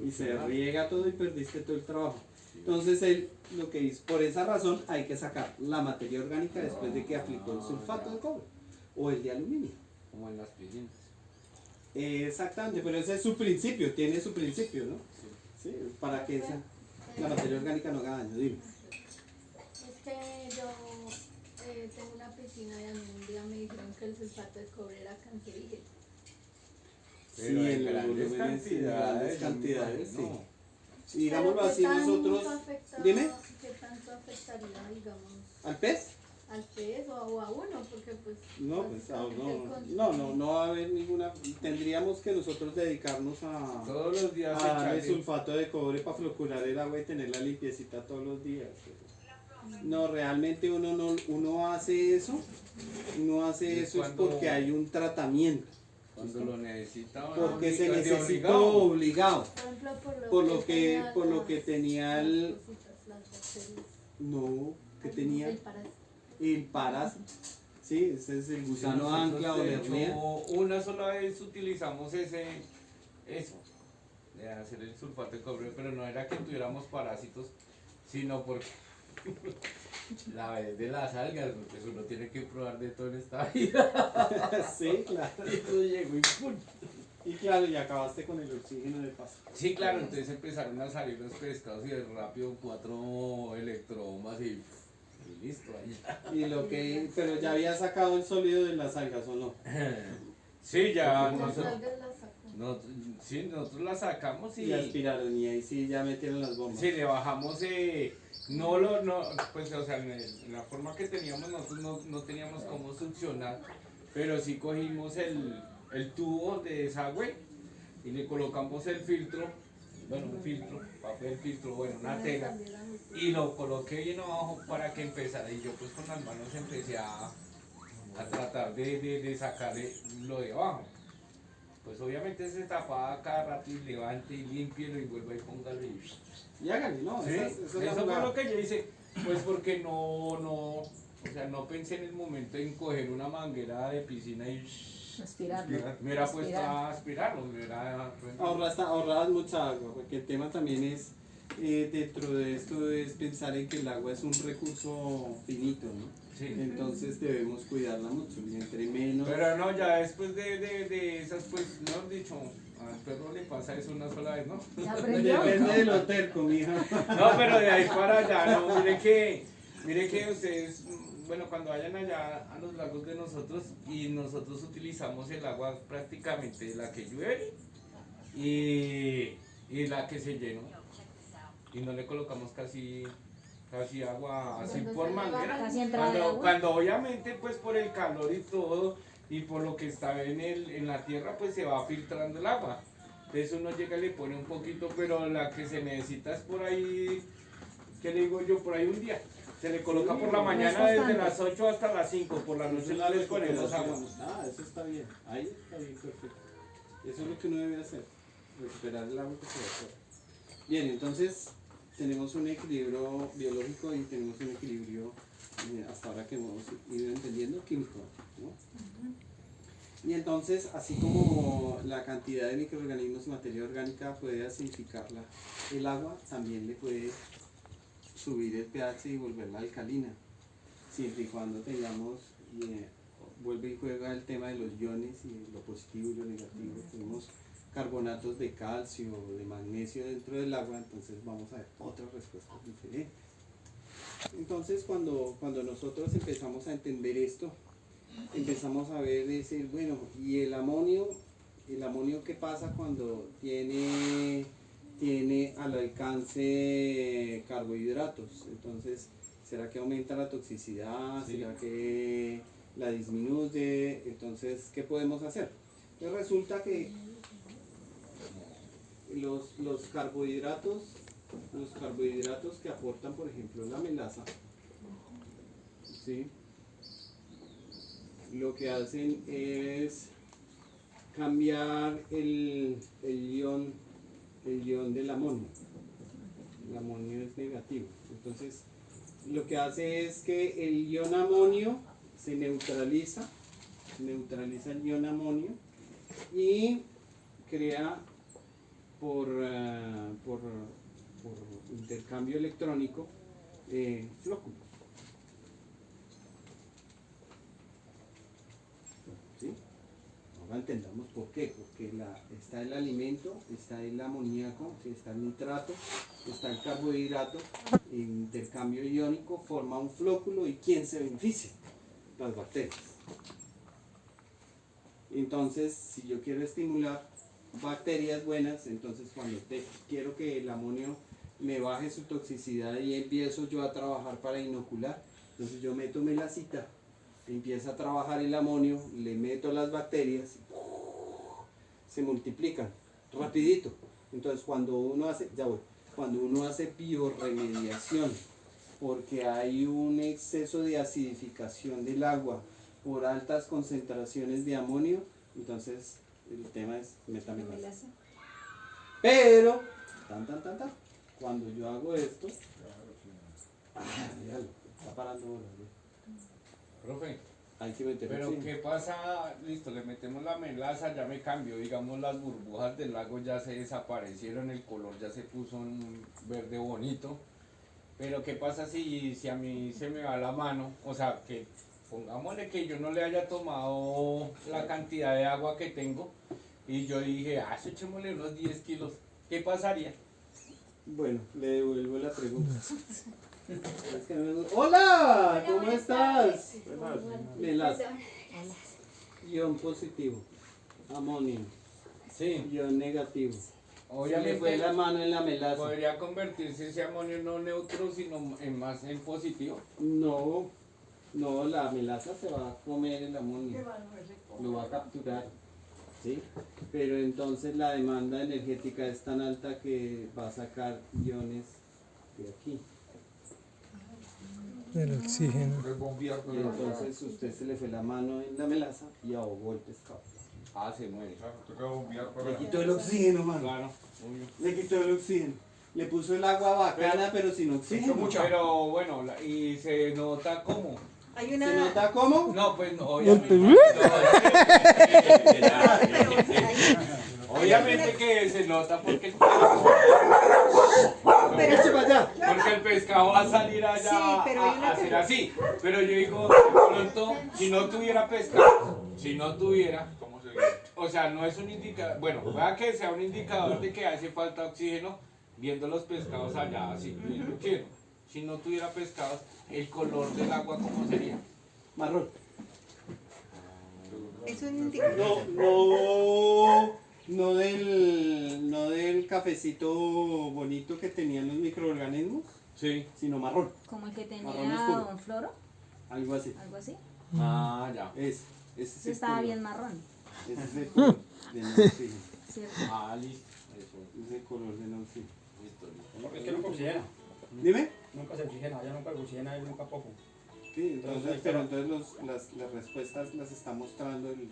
Y se riega todo y perdiste todo el trabajo. Entonces él lo que hizo, por esa razón hay que sacar la materia orgánica después de que aplicó el sulfato de cobre o el de aluminio. Como en las piscinas. Exactamente, pero ese es su principio, tiene su principio, ¿no? Sí, para que la materia orgánica no haga daño. Dime. Es que yo tengo una piscina y a mí un día me dijeron que el sulfato de cobre era cancerígeno. Sí, en grandes cantidades, sí. no. Y digámoslo Pero así, nosotros. Dime. ¿Qué tanto afectaría, digamos, ¿Al pez? al pez o a uno? Porque pues... No, pues básicamente no va a haber ninguna. Tendríamos que nosotros dedicarnos a Todos los días darle echarle- sulfato de cobre para flocular el agua y tenerla limpiecita todos los días. No, realmente uno hace eso. Uno hace Es eso es cuando- porque hay un tratamiento. Cuando lo necesitaba. Porque se de necesitó obligado. Por ejemplo, Por lo que tenía el. las cositas, las bacterias. No, que El tenía parásito. el parásito. Sí, ese es el gusano ancla o Nosotros, de lernea. hecho, una sola vez utilizamos eso, de hacer el sulfato de cobre, pero no era que tuviéramos parásitos, sino porque la vez de las algas, pues uno tiene que probar de todo en esta vida. Sí, claro. Y todo llegó y ¡pum! Y claro, y acabaste con el oxígeno de paso. Sí, claro, entonces empezaron a salir los pescados y de rápido 4 electromas y listo, ahí. Pero ya había sacado el sólido de las algas, ¿o no? Sí, ya Las nosotros, algas las saco. nosotros la sacamos Y aspiraron y ahí sí ya metieron las bombas. sí, le bajamos, pues o sea, en la forma que teníamos nosotros no teníamos cómo succionar, pero sí cogimos el tubo de desagüe y le colocamos el filtro, bueno, un filtro, papel filtro, bueno, una tela, y lo coloqué bien abajo para que empezara, y yo pues con las manos empecé a tratar de sacar lo de abajo. Pues obviamente se tapaba cada rato y levante y límpielo y vuelva y póngalo y... Y háganle, ¿no? Sí, Esa es la eso fue jugada. lo que yo hice, pues porque o sea, no pensé en el momento en coger una manguera de piscina y Aspirarlo. me hubiera puesto Aspirar. a aspirarlo, me hubiera... Ahorrabas mucha agua, porque el tema también es, dentro de esto es pensar en que el agua es un recurso finito, ¿no? Sí. Entonces debemos cuidarla mucho, y entre menos... Pero no, ya después de esas, pues, mejor dicho, al perro le pasa eso una sola vez, ¿no? ¿Ya aprendió? Depende de lo terco, mija. No, pero de ahí para allá, no, mire que ustedes, bueno, cuando vayan allá a los lagos de nosotros, y nosotros utilizamos el agua prácticamente la que llueve y la que se llenó, y no le colocamos casi agua así Cuando por se le baja manguera. Casi entrada de agua. Cuando obviamente pues por el calor y todo y por lo que está en la tierra pues se va filtrando el agua. Entonces uno llega y le pone un poquito, pero la que se necesita es por ahí, ¿qué le digo yo? Por ahí un día. Se le coloca por la mañana desde las 8 hasta las 5, por la noche no les ponemos agua. Ah, eso está bien. Ahí está bien, perfecto. Eso es lo que uno debe hacer. Recuperar el agua que se va afuera. Bien, entonces tenemos un equilibrio biológico y tenemos un equilibrio, hasta ahora que hemos ido entendiendo, químico, ¿no? Y entonces, así como la cantidad de microorganismos y materia orgánica puede acidificar el agua, también le puede subir el pH y volverla alcalina, siempre y cuando tengamos, vuelve y juega el tema de los iones y lo positivo y lo negativo. Tenemos carbonatos de calcio o de magnesio dentro del agua, entonces vamos a ver otras respuestas diferentes. Entonces cuando nosotros empezamos a entender esto, empezamos a ver, decir, bueno, ¿y el amonio qué pasa cuando tiene al alcance carbohidratos? Entonces, ¿será que aumenta la toxicidad? Sí. ¿Será que la disminuye? Entonces, ¿qué podemos hacer? Pues resulta que los carbohidratos que aportan, por ejemplo, la melaza, ¿sí?, lo que hacen es cambiar el ion del amonio. El amonio es negativo. Entonces, lo que hace es que el ion amonio se neutraliza el ion amonio y crea por intercambio electrónico flóculos. ¿Sí? Ahora entendamos por qué. Porque está el alimento, está el amoníaco, está el nitrato, está el carbohidrato, el intercambio iónico forma un flóculo. ¿Y quién se beneficia? Las bacterias. Entonces, si yo quiero estimular bacterias buenas, entonces cuando quiero que el amonio me baje su toxicidad y empiezo yo a trabajar para inocular, entonces yo meto melacita, empieza a trabajar el amonio, le meto las bacterias, se multiplican rapidito. Entonces cuando uno hace biorremediación, porque hay un exceso de acidificación del agua por altas concentraciones de amonio, entonces el tema es metamelaza. Pero, cuando yo hago esto, míralo, está parando bolas, ¿no? Profe, Hay que meter pero oxígeno. ¿qué pasa? Listo, le metemos la melaza, ya me cambió, digamos las burbujas del lago ya se desaparecieron, el color ya se puso un verde bonito, pero ¿qué pasa si a mí se me va la mano? O sea, que pongámosle que yo no le haya tomado la cantidad de agua que tengo y yo dije, eso echémosle unos 10 kilos, ¿qué pasaría? Bueno, le devuelvo la pregunta. Es que no me- ¡Hola! ¿Cómo buenas estás? tardes. Melaza. Ion positivo. Amonio. Sí, Ion negativo. obviamente Se le fue la mano en la melaza. podría convertirse ese amonio no neutro, sino más en positivo. No, la melaza se va a comer el amonio. Lo va a capturar. ¿Sí? Pero entonces la demanda energética es tan alta que va a sacar iones de aquí. Del oxígeno. Y entonces usted se le fue la mano en la melaza y ahogó el pescado. Se muere. Le quitó el oxígeno, mano. Claro, obvio. Le quitó el oxígeno. Le puso el agua bacana, pero sin oxígeno. Pero bueno, y se nota cómo. Hay ¿Se una... nota cómo? No, pues no, obviamente. Obviamente que se nota porque el Eche para allá. porque el pescado va a salir allá Sí, pero hay una a hacer cosa. así. Pero yo digo, de pronto, si no tuviera pescado, o sea, no es un indicador, bueno, pueda que sea un indicador de que hace falta oxígeno, viendo los pescados allá así, viendo oxígeno. Si no tuviera pescados, el color del agua, ¿cómo sería? Marrón. Es un indicador. No del cafecito bonito que tenían los microorganismos, Sí. sino marrón. Como el que Marrón tenía oscuro. Don Floro, Algo así. algo así. Ya. Ese es Ese el estaba color. bien marrón, Ese es el color de no oxígeno. ¿cierto? Listo. Eso. Ese es el color de no oxígeno. Listo. Es que nunca oxigena. Dime. Nunca se oxigena, ya nunca oxigena y nunca poco. Sí, entonces, pero entonces las respuestas las está mostrando el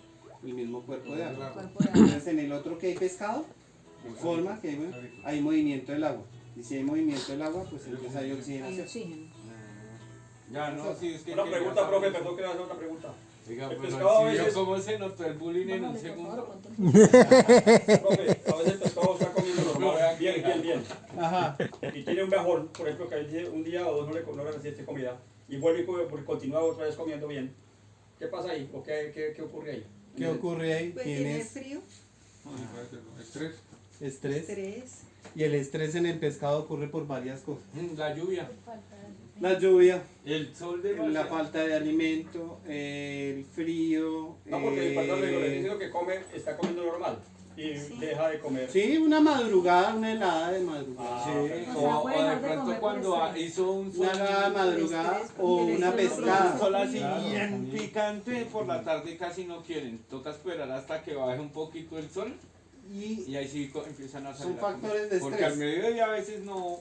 mismo cuerpo de agua. Cuerpo de agua. Entonces en el otro que hay pescado, en forma que hay movimiento del agua. Y si hay movimiento del agua, pues entonces hay Hay oxigenación. oxígeno. Ya, no, sí, es que. Una quería pregunta, saber profe, eso. perdón que le haga una pregunta. Oiga, El pero pescado a sí, veces- ¿cómo se notó el bullying en un Bájale, por segundo? favor, ponte- Profe, a veces el pescado está comiendo normal, bien. Ajá. Y tiene un bajón, por ejemplo, que dice un día o dos no le resiste comida. Y vuelve y continúa otra vez comiendo bien. ¿Qué pasa ahí? ¿O qué ocurre ahí? ¿Qué ocurre ahí? Puede tener Tienes frío, Estrés. estrés. estrés. Y el estrés en el pescado ocurre por varias cosas. La lluvia. La lluvia, El sol de la falta de alimento, el frío. No, porque perdón, le estoy diciendo que come, está comiendo normal y Sí. deja de comer. Sí, una madrugada, una helada de madrugada. Ah, Sí, perfecto. O sea, o puede de dejar de pronto comer cuando por estrés. hizo un sol, Una helada de madrugada estrés, o el una estrés lo pescada. un sol así Claro. bien picante, por la tarde casi no quieren. Toca esperar hasta que baje un poquito el sol Y y ahí sí empiezan a salir. son a comer. factores de Porque estrés. al mediodía a veces no.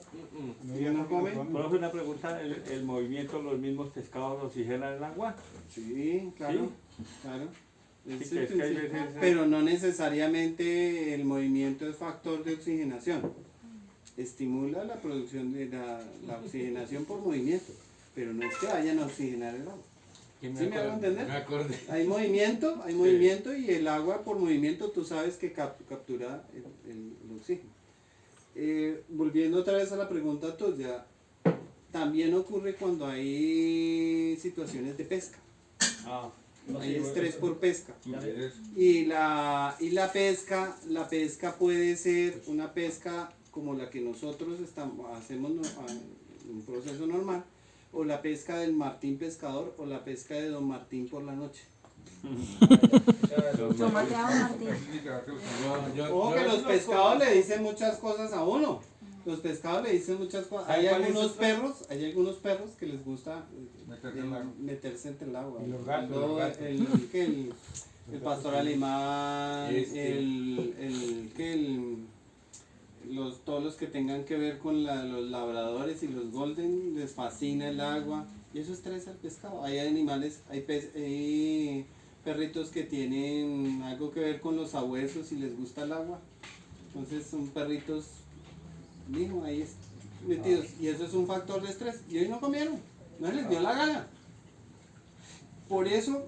¿Y no come? Profe, una pregunta, ¿el movimiento, los mismos pescados oxigenan el agua? Sí, claro. Claro. Sí, Es que el es que hay principio. veces- Pero no necesariamente el movimiento es factor de oxigenación. Estimula la producción de la oxigenación por movimiento, pero no es que vayan a oxigenar el agua. ¿Sí ¿Sí me hago entender? Me acordé. Hay movimiento y el agua por movimiento tú sabes que captura el oxígeno. Volviendo otra vez a la pregunta tuya, también ocurre cuando hay situaciones de pesca. Ah, no, Hay sí, estrés bueno, por pesca. ya ves. Y la pesca puede ser una pesca como la que nosotros hacemos en un proceso normal, o la pesca del Martín pescador, o la pesca de Don Martín por la noche. Tómate a Martín. Ojo que los pescados le dicen muchas cosas a uno. Los pescados le dicen muchas cosas. Hay ¿Cuál es algunos perros que les gusta meterse entre el agua. Y los gatos, Luego, los gatos. el pastor alemán, todos los que tengan que ver con los labradores y los golden, les fascina el agua y eso estresa al pescado. Hay animales, hay perritos que tienen algo que ver con los sabuesos y les gusta el agua. Entonces son perritos, mijo, ahí metidos. Y eso es un factor de estrés. Y hoy no comieron, no les dio la gana. Por eso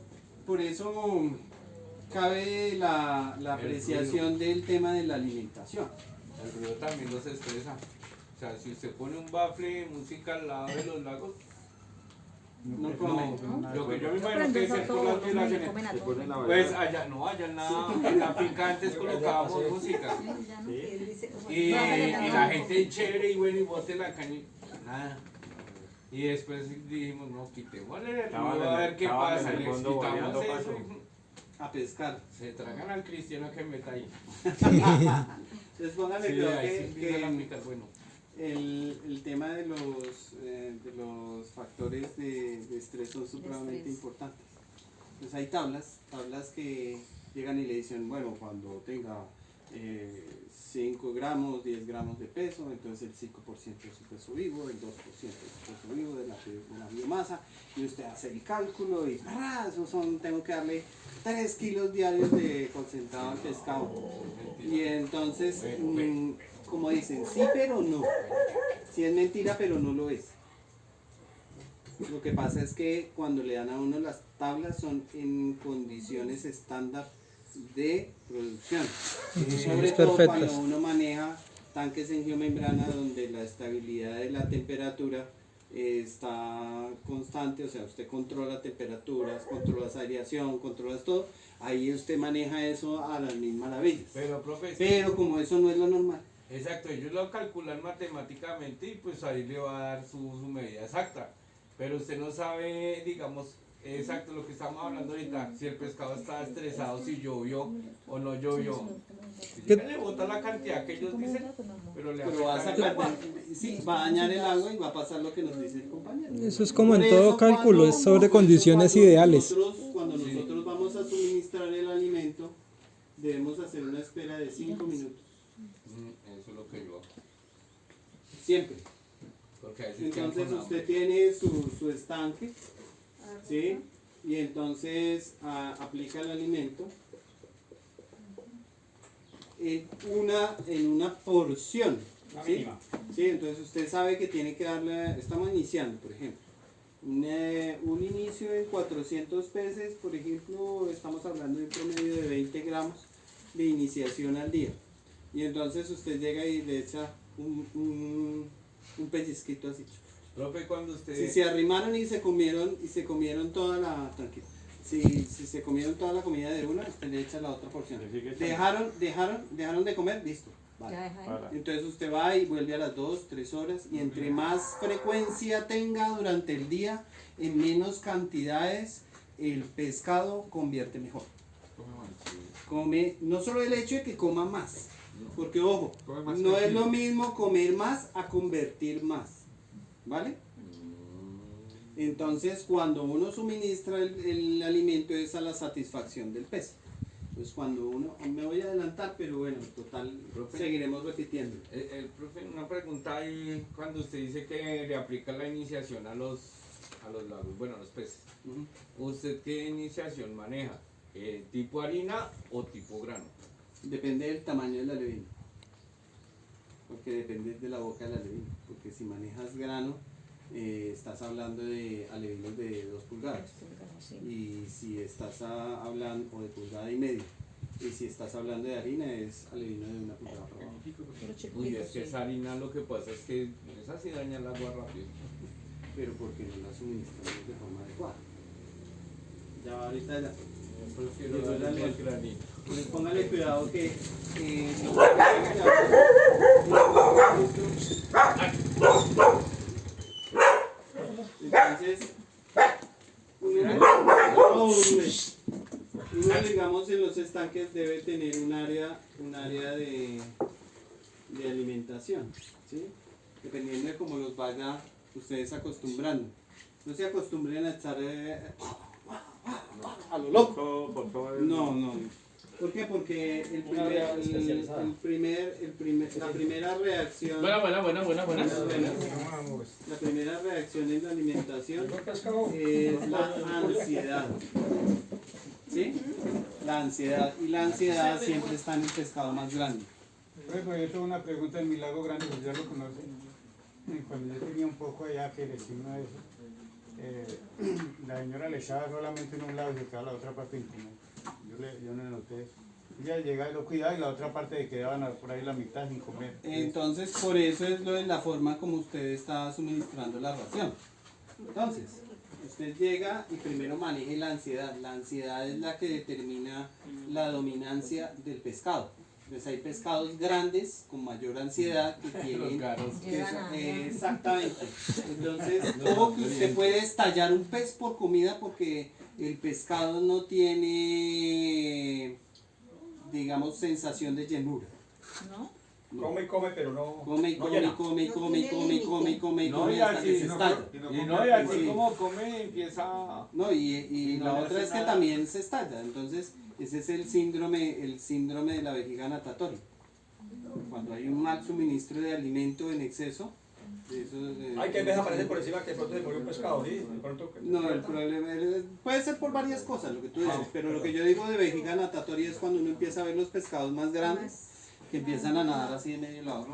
cabe la apreciación del tema de la alimentación. El río también los estresa. O sea, si usted pone un bafle de música al lado de los lagos, No come. lo que yo me Pero imagino que entonces es a por las todos violaciones. me comen a Se todos. pone la Pues verdad. allá no, allá en la finca antes colocábamos música. Ya no. Él dice, Y la gente chévere y bueno y bote la caña. Nada. Y después dijimos, no, quitémosle el río a ver qué Estaban pasa. en el Le fondo quitamos boleando eso. paso. A pescar. Se tragan al cristiano que meta ahí. Entonces póngale Sí, cuidado ahí sí que empiezan a aplicar, bueno. el tema de los factores de estrés son supremamente estrés. importantes. Entonces hay tablas que llegan y le dicen, bueno, cuando tenga 5 gramos, 10 gramos de peso, entonces el 5% de su peso vivo, el 2% de su peso vivo de la biomasa, y usted hace el cálculo y tengo que darle 3 kilos diarios de concentrado al pescado. Y entonces, como dicen, sí pero no. Sí es mentira pero no lo es. Lo que pasa es que cuando le dan a uno las tablas son en condiciones estándar de producción. Sobre todo cuando uno maneja tanques en geomembrana donde la estabilidad de la temperatura está constante, o sea, usted controla temperaturas, controla aireación, controla todo, ahí usted maneja eso a las mil maravillas. Pero, profe, Pero como eso no es lo normal, exacto, ellos lo calculan matemáticamente y pues ahí le va a dar su medida exacta. Pero usted no sabe, digamos, exacto lo que estamos hablando ahorita, si el pescado está estresado, si llovió o no llovió. Si llega, le bota la cantidad que ellos dicen, pero le pero vas a afecta el agua. perder, sí, va a dañar el agua y va a pasar lo que nos dice el compañero. Eso es como en Por todo eso cálculo, es sobre por eso condiciones cuando ideales. Cuando nosotros vamos a suministrar el alimento, debemos hacer una espera de 5 minutos. Eso es lo que yo hago. Siempre. Porque a veces quedan Entonces con usted hambre. tiene su estanque, ¿sí? Y entonces aplica el alimento en una porción, Una ¿sí? mínima. Sí, entonces usted sabe que tiene que darle, estamos iniciando, por ejemplo, Un inicio en 400 peces, por ejemplo, estamos hablando de un promedio de 20 gramos de iniciación al día. Y entonces usted llega y le echa un pellizquito así. Profe, cuando usted... Si se arrimaron y se comieron toda la... Tranquilo. Si se comieron toda la comida de una, usted le echa la otra porción. Dejaron de comer, listo. Vale. Ya deja ahí. Para. Entonces usted va y vuelve a las 2, 3 horas y entre más frecuencia tenga durante el día, en menos cantidades, el pescado convierte mejor. Come, no solo el hecho de que coma más, porque ojo, no es lo mismo comer más a convertir más, ¿vale? Entonces cuando uno suministra el alimento es a la satisfacción del pez. Pues cuando uno, me voy a adelantar, pero bueno, total, Profe, seguiremos repitiendo. el profe, una pregunta ahí, cuando usted dice que le aplica la iniciación a los lagos, bueno, a los peces, ¿usted qué iniciación maneja? ¿Tipo harina o tipo grano? Depende del tamaño del alevín, porque depende de la boca del alevín, porque si manejas grano, estás hablando de alevinos de 2 pulgadas. Sí. Y si estás hablando, o de pulgada y media, y si estás hablando de harina es alevino de 1 pulgada para abajo. Uy, es que esa harina lo que pasa es que esa sí daña el agua rápido. Pero porque no la suministramos de forma adecuada. Ya ahorita ya. Prefiero Llegó el darle el alimento. granito. Pues póngale cuidado que entonces uno, digamos, en los estanques debe tener un área de alimentación, ¿sí? Dependiendo de cómo los vaya ustedes acostumbrando. No se acostumbren a estar a lo loco. No. ¿Por qué? Porque la primera reacción. Buena. La primera reacción en la alimentación es la ansiedad. ¿Sí? La ansiedad. Y la ansiedad siempre está en el pescado más grande. Bueno, yo tengo una pregunta en mi lago grande, pues ya lo conocen. Cuando yo tenía un poco allá que le hice una de esas, la señora le echaba solamente en un lado y se quedaba la otra parte sin comer. Yo no noté eso. Ella llegaba y lo cuidaba y la otra parte le quedaban por ahí la mitad sin comer. Entonces, por eso es lo de la forma como usted está suministrando la ración. Entonces, usted llega y primero maneje la ansiedad. La ansiedad es la que determina la dominancia del pescado. Entonces hay pescados grandes con mayor ansiedad que tienen... exactamente. Entonces, ojo que usted puede estallar un pez por comida porque el pescado no tiene, digamos, sensación de llenura. ¿No? Come, pero no. Come, No, y hasta que así, se estalla. y así Sí. como come empieza... No, y No la le otra hace es que nada. también se estalla. Entonces, ese es el síndrome de la vejiga natatoria. Cuando hay un mal suministro de alimento en exceso, Hay que dejar aparecer por encima que de pronto se murió un pescado, ¿sí? De pronto, no, el problema puede ser por varias cosas, lo que tú dices, pero lo que yo digo de vejiga natatoria es cuando uno empieza a ver los pescados más grandes que empiezan a nadar así de medio lado.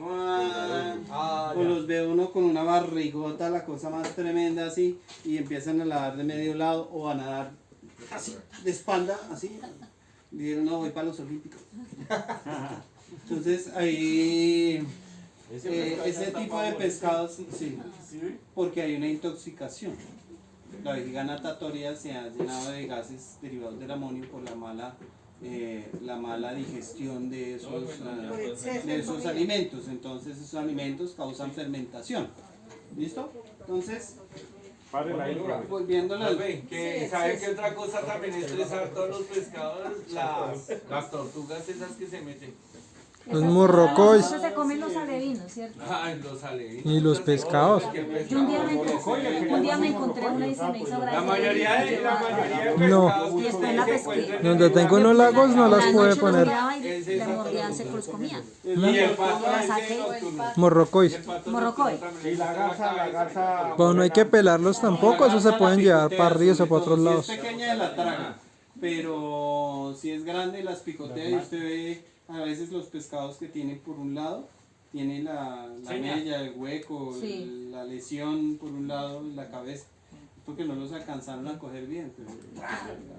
O los ve uno con una barrigota, la cosa más tremenda así, y empiezan a nadar de medio lado o a nadar así, de espalda, así. Dijeron, no, voy para los olímpicos. Entonces ahí ese tipo de pescados, sí, porque hay una intoxicación. La vejiga natatoria se ha llenado de gases derivados del amonio por la mala digestión de esos alimentos. Entonces esos alimentos causan fermentación. ¿Listo? Entonces, volviendo a la... ¿Sabe qué otra cosa también estresar todos los pescados? Las tortugas esas que se meten. Los morrocois. Eso se comen los alevinos, ¿cierto? Ay, los alevinos. Y los pescados. Yo un día me encontré una y se me hizo gracia. La mayoría de No. pescados Y después la pesqué. Donde tengo unos lagos no las puede poner. Y la mordía, se los comía. Y el pato La ese saqué. nocturno. Morrocois. Morrocoy. Y la garza. Bueno, no hay que pelarlos tampoco, eso se pueden llevar para ríos o para otros lados. Si es pequeña la traga, pero si es grande las picotea y usted ve a veces los pescados que tienen por un lado, tiene la mella, el hueco, Sí. la lesión por un lado, la cabeza. porque no los alcanzaron a coger bien.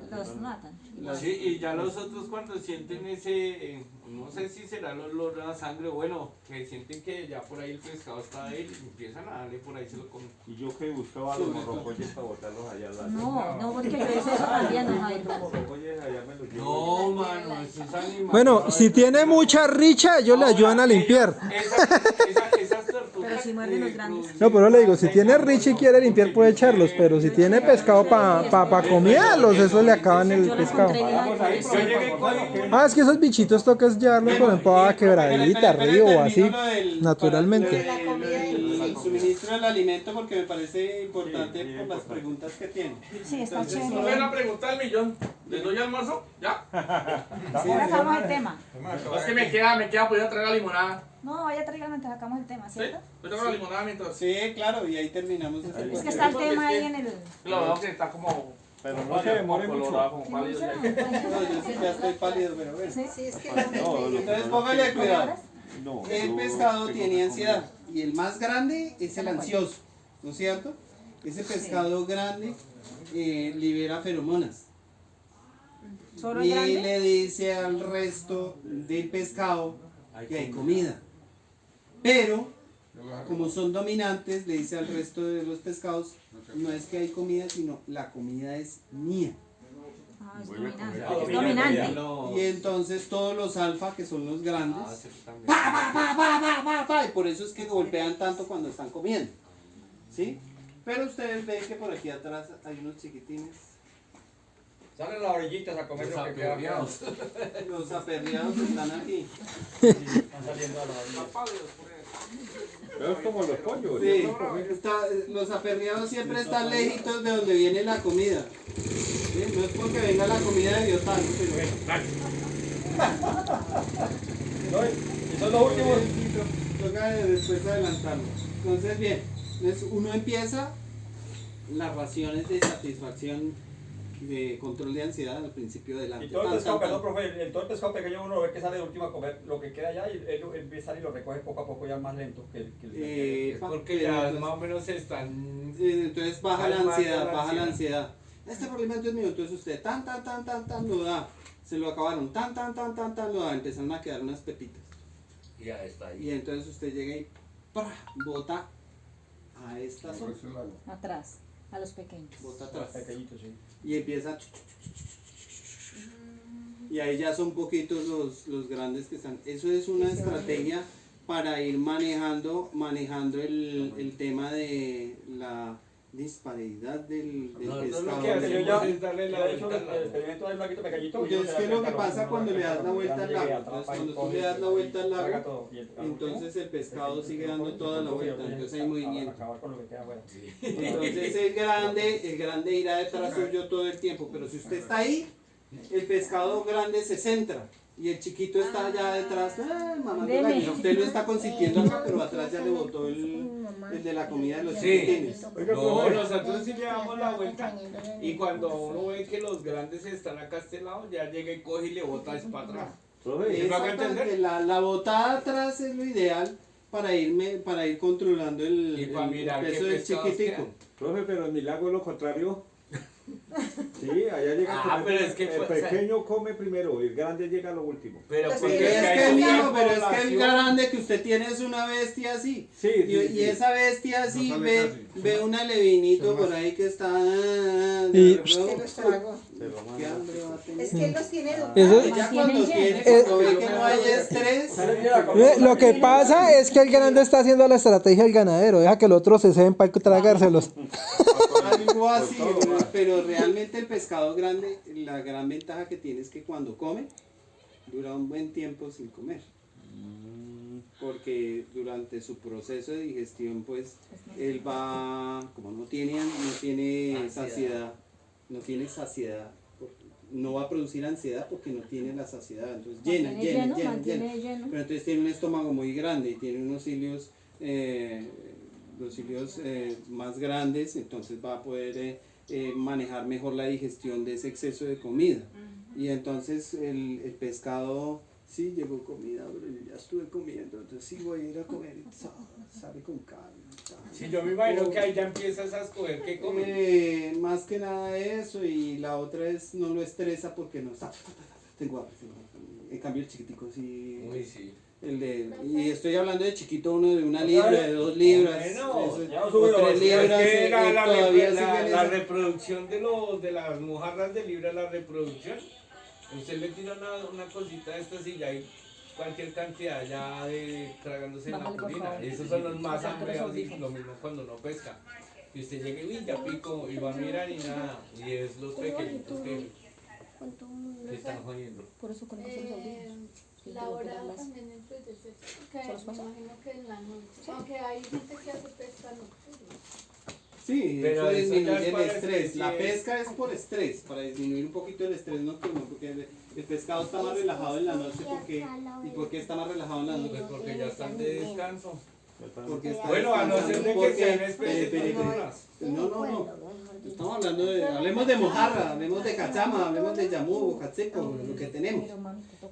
Los matan. Sí, y ya los otros cuando sienten ese, no sé si será el olor a la sangre, bueno, que sienten que ya por ahí el pescado está de él, empiezan a darle por ahí, se lo comen. Y yo que buscaba los morrocoyes para botarlos allá al lado. No, porque yo hice eso también, no, Jairo. Los morrocoyes allá me los llevo. No, mano, esos animales. Bueno, si tiene mucha richa, ellos le ayudan a limpiar. Esas tortugas. Pero si muerden los grandes. No, pero le digo, si tiene richa y quiere limpiar, puede echarlos, pero si tiene pescado para comida, eso le acaban el Yo lo pescado. encontré en el Yo llegué con... Ah, es que esos bichitos tocas llevarlos por ejemplo a quebradita, río o así, naturalmente. La comida y- El suministro del alimento, porque me parece importante por las preguntas que tiene. Sí, está Entonces, chévere. ¿No es la pregunta del millón? ¿Les doy almuerzo? ¿Ya? Ahora acabamos el tema. Es que me queda poder traer la limonada. No, vaya a traer mientras acabamos el tema, ¿Sí? ¿cierto? Yo traigo la limonada mientras... Sí, claro, y ahí terminamos este Es que podcast. está el tema ahí en el... Lo veo que está como... Pero no se demore mucho. colorado, como Sí, no pálido. sé, No, yo sí ya estoy pálido, pero bueno. ¿Sí? Sí, es que Entonces póngale cuidado. No, El yo pescado tengo tiene que ansiedad y el más grande es el ansioso, ¿no es cierto? Ese pescado grande libera feromonas ¿Solo el y grande? le dice al resto del pescado que hay comida. Pero, como son dominantes, le dice al resto de los pescados, no es que hay comida, sino la comida es mía. Ah, es Voy a dominante. comer. Es dominante. Y entonces todos los alfa, que son los grandes, y por eso es que golpean tanto cuando están comiendo. ¿Sí? Pero ustedes ven que por aquí atrás hay unos chiquitines. Salen las orillitas a comer lo que queda. Los aperreados están aquí. Están saliendo a la orilla. Pero es como los pollos. Sí, los aperreados siempre están lejitos de donde viene la comida. ¿Sí? No es porque venga la comida de Diosán, pero No, y son los últimos. toca después adelantarlo. Entonces, bien, entonces uno empieza las raciones de satisfacción de control de ansiedad al principio del Y todo el pescado, perdón, profe, todo el pescado pequeño uno lo ve que sale de último a comer lo que queda allá y él empieza y lo recoge poco a poco ya más lento que el Es porque ya más o menos están... entonces baja la Calmando ansiedad, la baja la ansiedad. ansiedad. Este problema es 2 minutos, entonces usted tan lo da, se lo acabaron, tan lo da, empezaron a quedar unas pepitas. Ya está ahí. Y entonces usted llega y ¡pra! Bota a esta zona, Atrás, a los pequeños. bota atrás. pequeñito, sí. Y empieza y ahí ya son poquitos los grandes que están. Eso es una estrategia para ir manejando el tema de la disparidad del Nosotros pescado. lo que Yo hacemos ya es darle la he hecho vuelta. el experimento del laguito pequeñito. Entonces, ¿qué es lo que pasa cuando le das la vuelta al lago? Entonces, cuando tú le das la vuelta al lago, entonces el pescado sigue dando toda la vuelta, entonces hay movimiento. Acabar con lo que queda afuera. Entonces el grande irá detrás suyo todo el tiempo, pero si usted está ahí, el pescado grande se centra y el chiquito está allá detrás, mamando gallo. Usted lo está consintiendo acá, pero atrás ya le botó el de la comida de los Sí. chiquitines. No, nosotros sí le damos la vuelta y cuando uno ve que los grandes están acá a este lado, ya llega y coge y le bota es para atrás. Profe, ¿Sí me hago Exactamente, entender? la botada atrás es lo ideal para ir controlando Y el para mirar peso qué del pescados chiquitico. quedan. profe, pero en mi lago es lo contrario. Sí, allá llega Ah, pero es que el pues, pequeño come primero y el grande llega a lo último. Pero Es porque Pero es hay que, mucha mijo, pero es que el población. grande que usted tiene es una bestia así. Sí, Y esa bestia así No sale ve, casi. ve un alevinito por ahí que está. Y- que los trago. ¿Qué hambre va a tener? Es que él los tiene Eso- educados. Ya cuando Mantienen tiene, cuando ve que no hay estrés, Lo que pasa es que el grande está haciendo la estrategia del ganadero, deja que el otro se ceden para tragárselos. algo así, pero realmente el pescado grande, la gran ventaja que tiene es que cuando come, dura un buen tiempo sin comer. Porque durante su proceso de digestión, pues, él va, como no tiene saciedad, no va a producir ansiedad porque no tiene la saciedad, entonces llena. Mantiene lleno. Pero entonces tiene un estómago muy grande y tiene unos cilios, más grandes, entonces va a poder manejar mejor la digestión de ese exceso de comida. Y entonces el pescado Sí, llegó comida, pero yo ya estuve comiendo, entonces sí voy a ir a comer, sabe con carne. Sí, yo me imagino que ahí ya empiezas a escoger qué comer. Más que nada eso, y la otra es no lo estresa porque no está. Tengo hambre. En cambio el chiquitico sí. Uy, sí. Y estoy hablando de chiquito, uno de 1 libra, de 2 libras, Bueno, eso, ya o sube 3 libras, Es que todavía siguen la esa- reproducción de las mojarras de libra, la reproducción, usted le tira una cosita de estas y ya hay cualquier cantidad ya de tragándose en la Bájale, por purina. favor. Esos son los más Sácale los hambreados y audífonos. lo mismo cuando no pesca. Y usted llega y ya pico y va a mirar y nada. Y es los pequeñitos que están jodiendo. Por eso con los audífonos. La hora también influye, que me imagino que en la noche, aunque hay gente que hace pesca nocturna. Sí, Pero eso eso ya disminuye es el para estrés. La especies. pesca es por estrés, para disminuir un poquito el estrés nocturno, porque el pescado está más relajado en la noche. ¿Y por qué está más relajado en la noche? Pues porque ya están de descanso. Porque está Bueno, a no ser de que porque- sean especies espere. nocturnas. No. Estamos hablando hablemos de mojarra, hablemos de cachama, hablemos de yamú, bocacheco, lo que tenemos.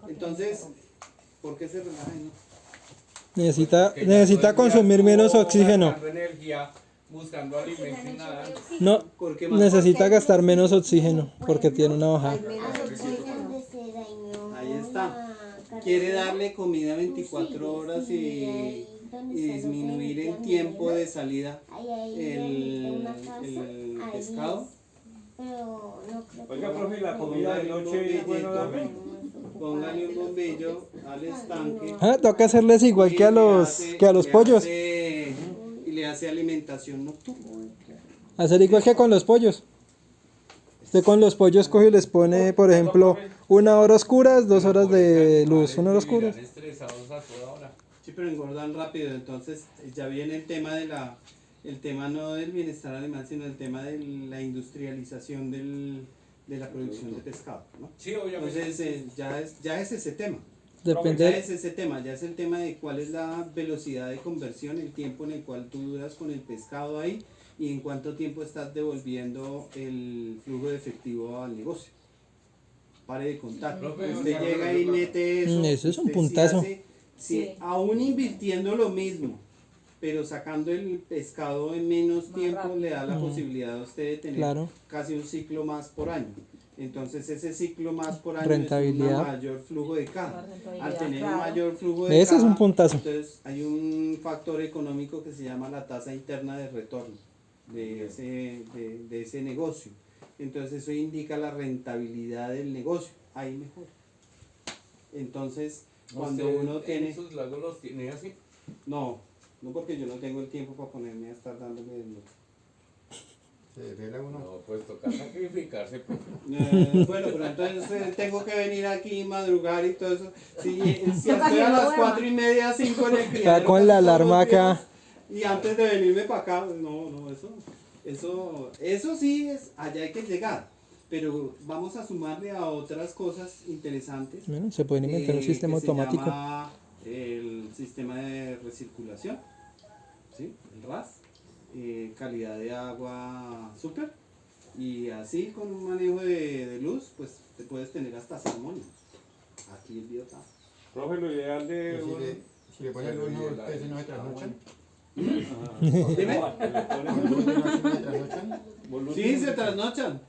Entonces, ¿por qué se relaja? Necesita consumir menos oxígeno. Gastando energía, buscando alimento y nada. No, ¿Por qué más? necesita gastar menos oxígeno porque tiene una hoja. Hay menos oxígeno. Ahí está. Quiere darle comida 24 horas y disminuir el tiempo de salida el pescado. Oiga, profe, la comida de noche es bueno darle. Póngale un bombillo al estanque. Ah, toca hacerles igual y que a los pollos. Y le hace alimentación nocturna. Hacer igual que con los pollos. Usted con los pollos coge y les pone, por ejemplo, 1 hora oscuras, 2 horas de luz, 1 hora oscuras. Vivirán estresados a toda hora. Sí, pero engordan rápido, entonces ya viene el tema el tema no del bienestar animal, sino el tema de la industrialización de la producción de pescado, ¿no? Sí, obviamente. Entonces ya es ese tema. Depende. Ya es ese tema, ya es el tema de cuál es la velocidad de conversión, el tiempo en el cual tú duras con el pescado ahí y en cuánto tiempo estás devolviendo el flujo de efectivo al negocio. Pare de contar. Profe, Usted o sea, llega y mete eso. Eso es un usted sí puntazo. sí, aún invirtiendo lo mismo, pero sacando el pescado en menos tiempo, le da la posibilidad a usted de tener Claro. casi un ciclo más por año. Entonces ese ciclo más por año Rentabilidad. es un mayor flujo de caja. La rentabilidad, Al tener un claro. mayor flujo de Ese es un caja, puntazo. entonces hay un factor económico que se llama la tasa interna de retorno de ese negocio. Entonces eso indica la rentabilidad del negocio. Ahí mejor. Entonces, cuando ¿Usted uno tiene... ¿Sus lagos los tiene así? No porque yo no tengo el tiempo para ponerme a estar dándole de noche. No, pues toca sacrificarse. Pues. Bueno, pero entonces tengo que venir aquí, madrugar y todo eso. Si estoy a las 4:30, 5 en el criadero, Está con la casi todos alarma los días, acá. y antes de venirme para acá, eso sí es, allá hay que llegar. Pero vamos a sumarle a otras cosas interesantes. Bueno, se puede inventar un sistema que automático. Se llama el sistema de recirculación, ¿sí? El RAS, calidad de agua súper, y así con un manejo de luz, pues te puedes tener hasta salmones. Aquí el biota. Profe, lo ideal de Si le ponen luz, no, ustedes no se trasnochan. Dime. ¿No Sí, se trasnochan,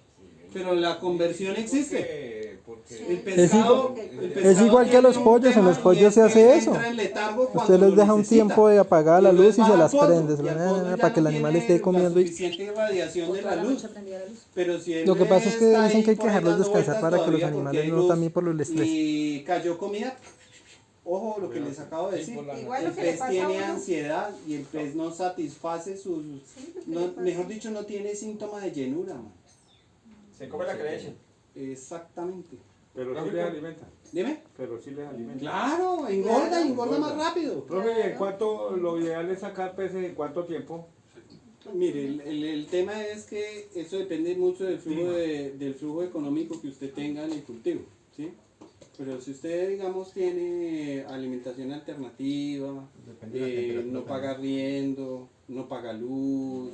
pero la conversión existe. Porque El pescado, Es igual que a los pollos, en los pollos se hace eso. Usted les deja un tiempo de apagar la luz y se las prende para que el animal esté comiendo. Suficiente irradiación de la luz. Pero si él Lo que pasa es que está dicen que hay ahí que dejarlos por ahí dando descansar para que los vueltas todavía animales porque no hay también luz por el estrés. Y cayó comida. Ojo lo que les acabo de Sí, decir. por la Igual El lo que le pez pasa a tiene uno. ansiedad y el pez no satisface sus... mejor dicho, no tiene síntoma de llenura, man. Se come la que le echen. Exactamente. Pero sí les alimenta. Dime. Pero sí les alimenta. Claro, engorda más rápido. Profe, ¿y en cuánto, lo ideal es sacar peces en cuánto tiempo? Mire, el tema es que eso depende mucho del flujo económico que usted tenga en el cultivo, ¿sí? Pero si usted, digamos, tiene alimentación alternativa, no paga arriendo, no paga luz,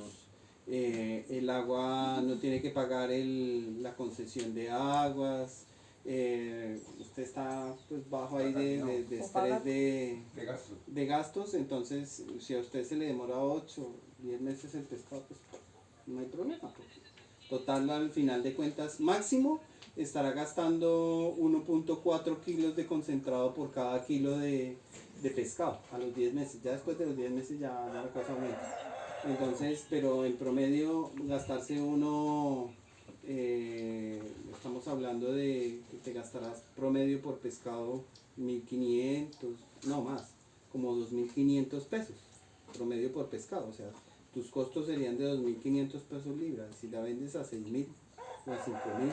el agua no tiene que pagar la concesión de aguas, usted está pues, bajo ahí de estrés de gastos, entonces si a usted se le demora 8, 10 meses el pescado, pues no hay problema. Porque total, al final de cuentas, máximo estará gastando 1.4 kilos de concentrado por cada kilo de pescado a los 10 meses. Ya después de los 10 meses ya la cosa aumenta. Entonces, pero en promedio gastarse uno, estamos hablando de que te gastarás promedio por pescado 1.500, no más, como 2.500 pesos promedio por pescado. O sea, tus costos serían de 2.500 pesos libras. Si la vendes a 6.000 o a 5.000.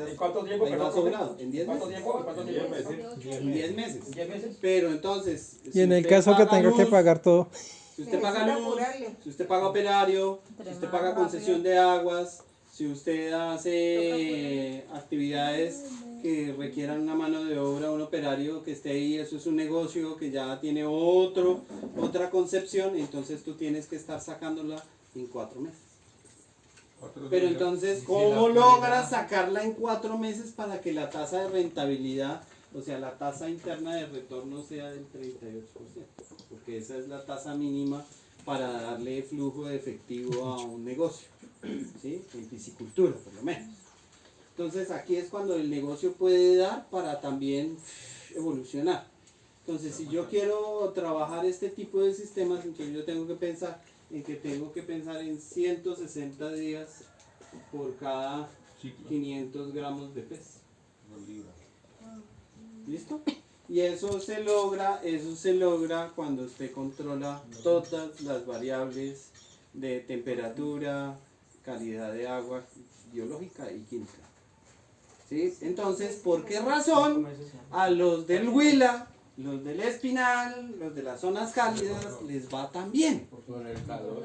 ¿En cuánto tiempo? Ahí va sobrado. ¿En 10 meses? ¿Cuánto tiempo? En 10 meses. 10 meses. Pero entonces, Y en el caso que tenga que pagar todo. si usted paga luz, si usted paga operario, si usted paga concesión de aguas, si usted hace actividades que requieran una mano de obra, un operario que esté ahí, eso es un negocio que ya tiene otra concepción, entonces tú tienes que estar sacándola en 4 meses. Pero entonces, ¿cómo logras sacarla en 4 meses para que la tasa de rentabilidad, o sea, la tasa interna de retorno sea del 38%? Porque esa es la tasa mínima para darle flujo de efectivo a un negocio, ¿sí? En piscicultura, por lo menos. Entonces, aquí es cuando el negocio puede dar para también evolucionar. Entonces, si yo quiero trabajar este tipo de sistemas, entonces yo tengo que pensar en 160 días por cada 500 gramos de pez. ¿Listo? Y eso se logra cuando usted controla todas las variables de temperatura, calidad de agua, biológica y química. ¿Sí? Entonces, ¿por qué razón a los del Huila, los del Espinal, los de las zonas cálidas les va tan bien? Por el calor.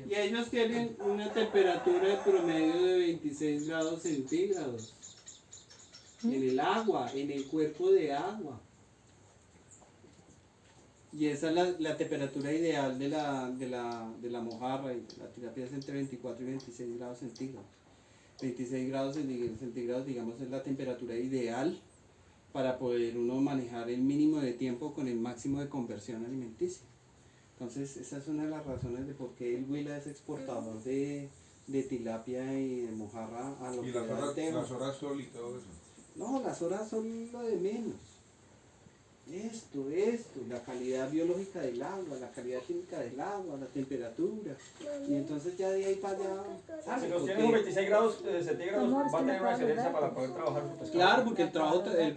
Y ellos tienen una temperatura de promedio de 26 grados centígrados. En el agua, en el cuerpo de agua. Y esa es la temperatura ideal de la mojarra, y la tilapia es entre 24 y 26 grados centígrados. 26 grados centígrados, digamos, es la temperatura ideal para poder uno manejar el mínimo de tiempo con el máximo de conversión alimenticia. Entonces, esa es una de las razones de por qué el Huila es exportador de tilapia y de mojarra a lo ¿Y que las horas sol y todo eso? No, las horas son lo de menos. Esto, la calidad biológica del agua, la calidad química del agua, la temperatura. Y entonces ya de ahí para allá. Si los tienes 26 grados centígrados, va a tener una excelencia para poder trabajar su pescado. Claro, porque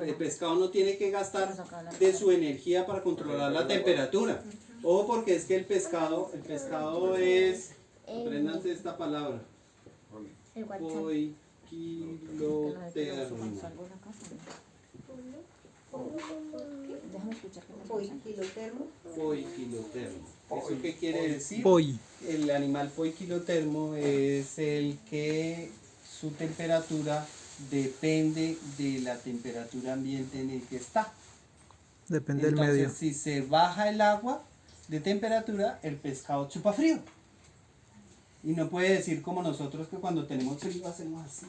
el pescado no tiene que gastar de su energía para controlar la temperatura. O porque es que el pescado es, apréndanse esta palabra, poiquilotermo. Poiquilotermo. ¿Eso qué quiere decir? El animal poiquilotermo es el que su temperatura depende de la temperatura ambiente en el que está. Depende del Entonces, medio. si se baja el agua de temperatura, el pescado chupa frío. Y no puede decir como nosotros que cuando tenemos frío hacemos así,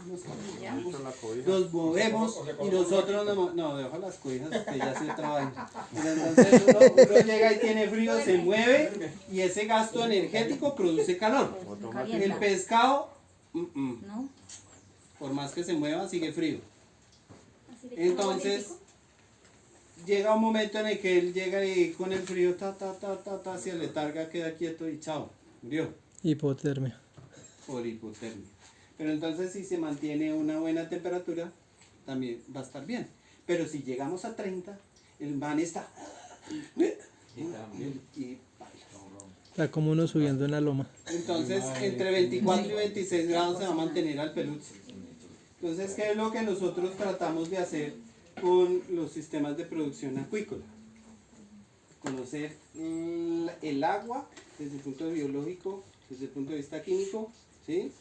nos movemos y nosotros no, dejo las cobijas, usted ya hace otra vaina. Entonces uno llega y tiene frío, se mueve y ese gasto energético produce calor. El pescado, por más que se mueva, sigue frío. Entonces llega un momento en el que él llega y con el frío, se letarga, queda quieto y chao, murió. Hipotermia. Por hipotermia. Pero entonces si se mantiene una buena temperatura, también va a estar bien. Pero si llegamos a 30, el man está... Está como uno subiendo en la loma. Entonces, entre 24 y 26 grados se va a mantener al peluche. Entonces, ¿qué es lo que nosotros tratamos de hacer con los sistemas de producción acuícola? Conocer el agua desde el punto biológico, desde el punto de vista químico, ¿sí?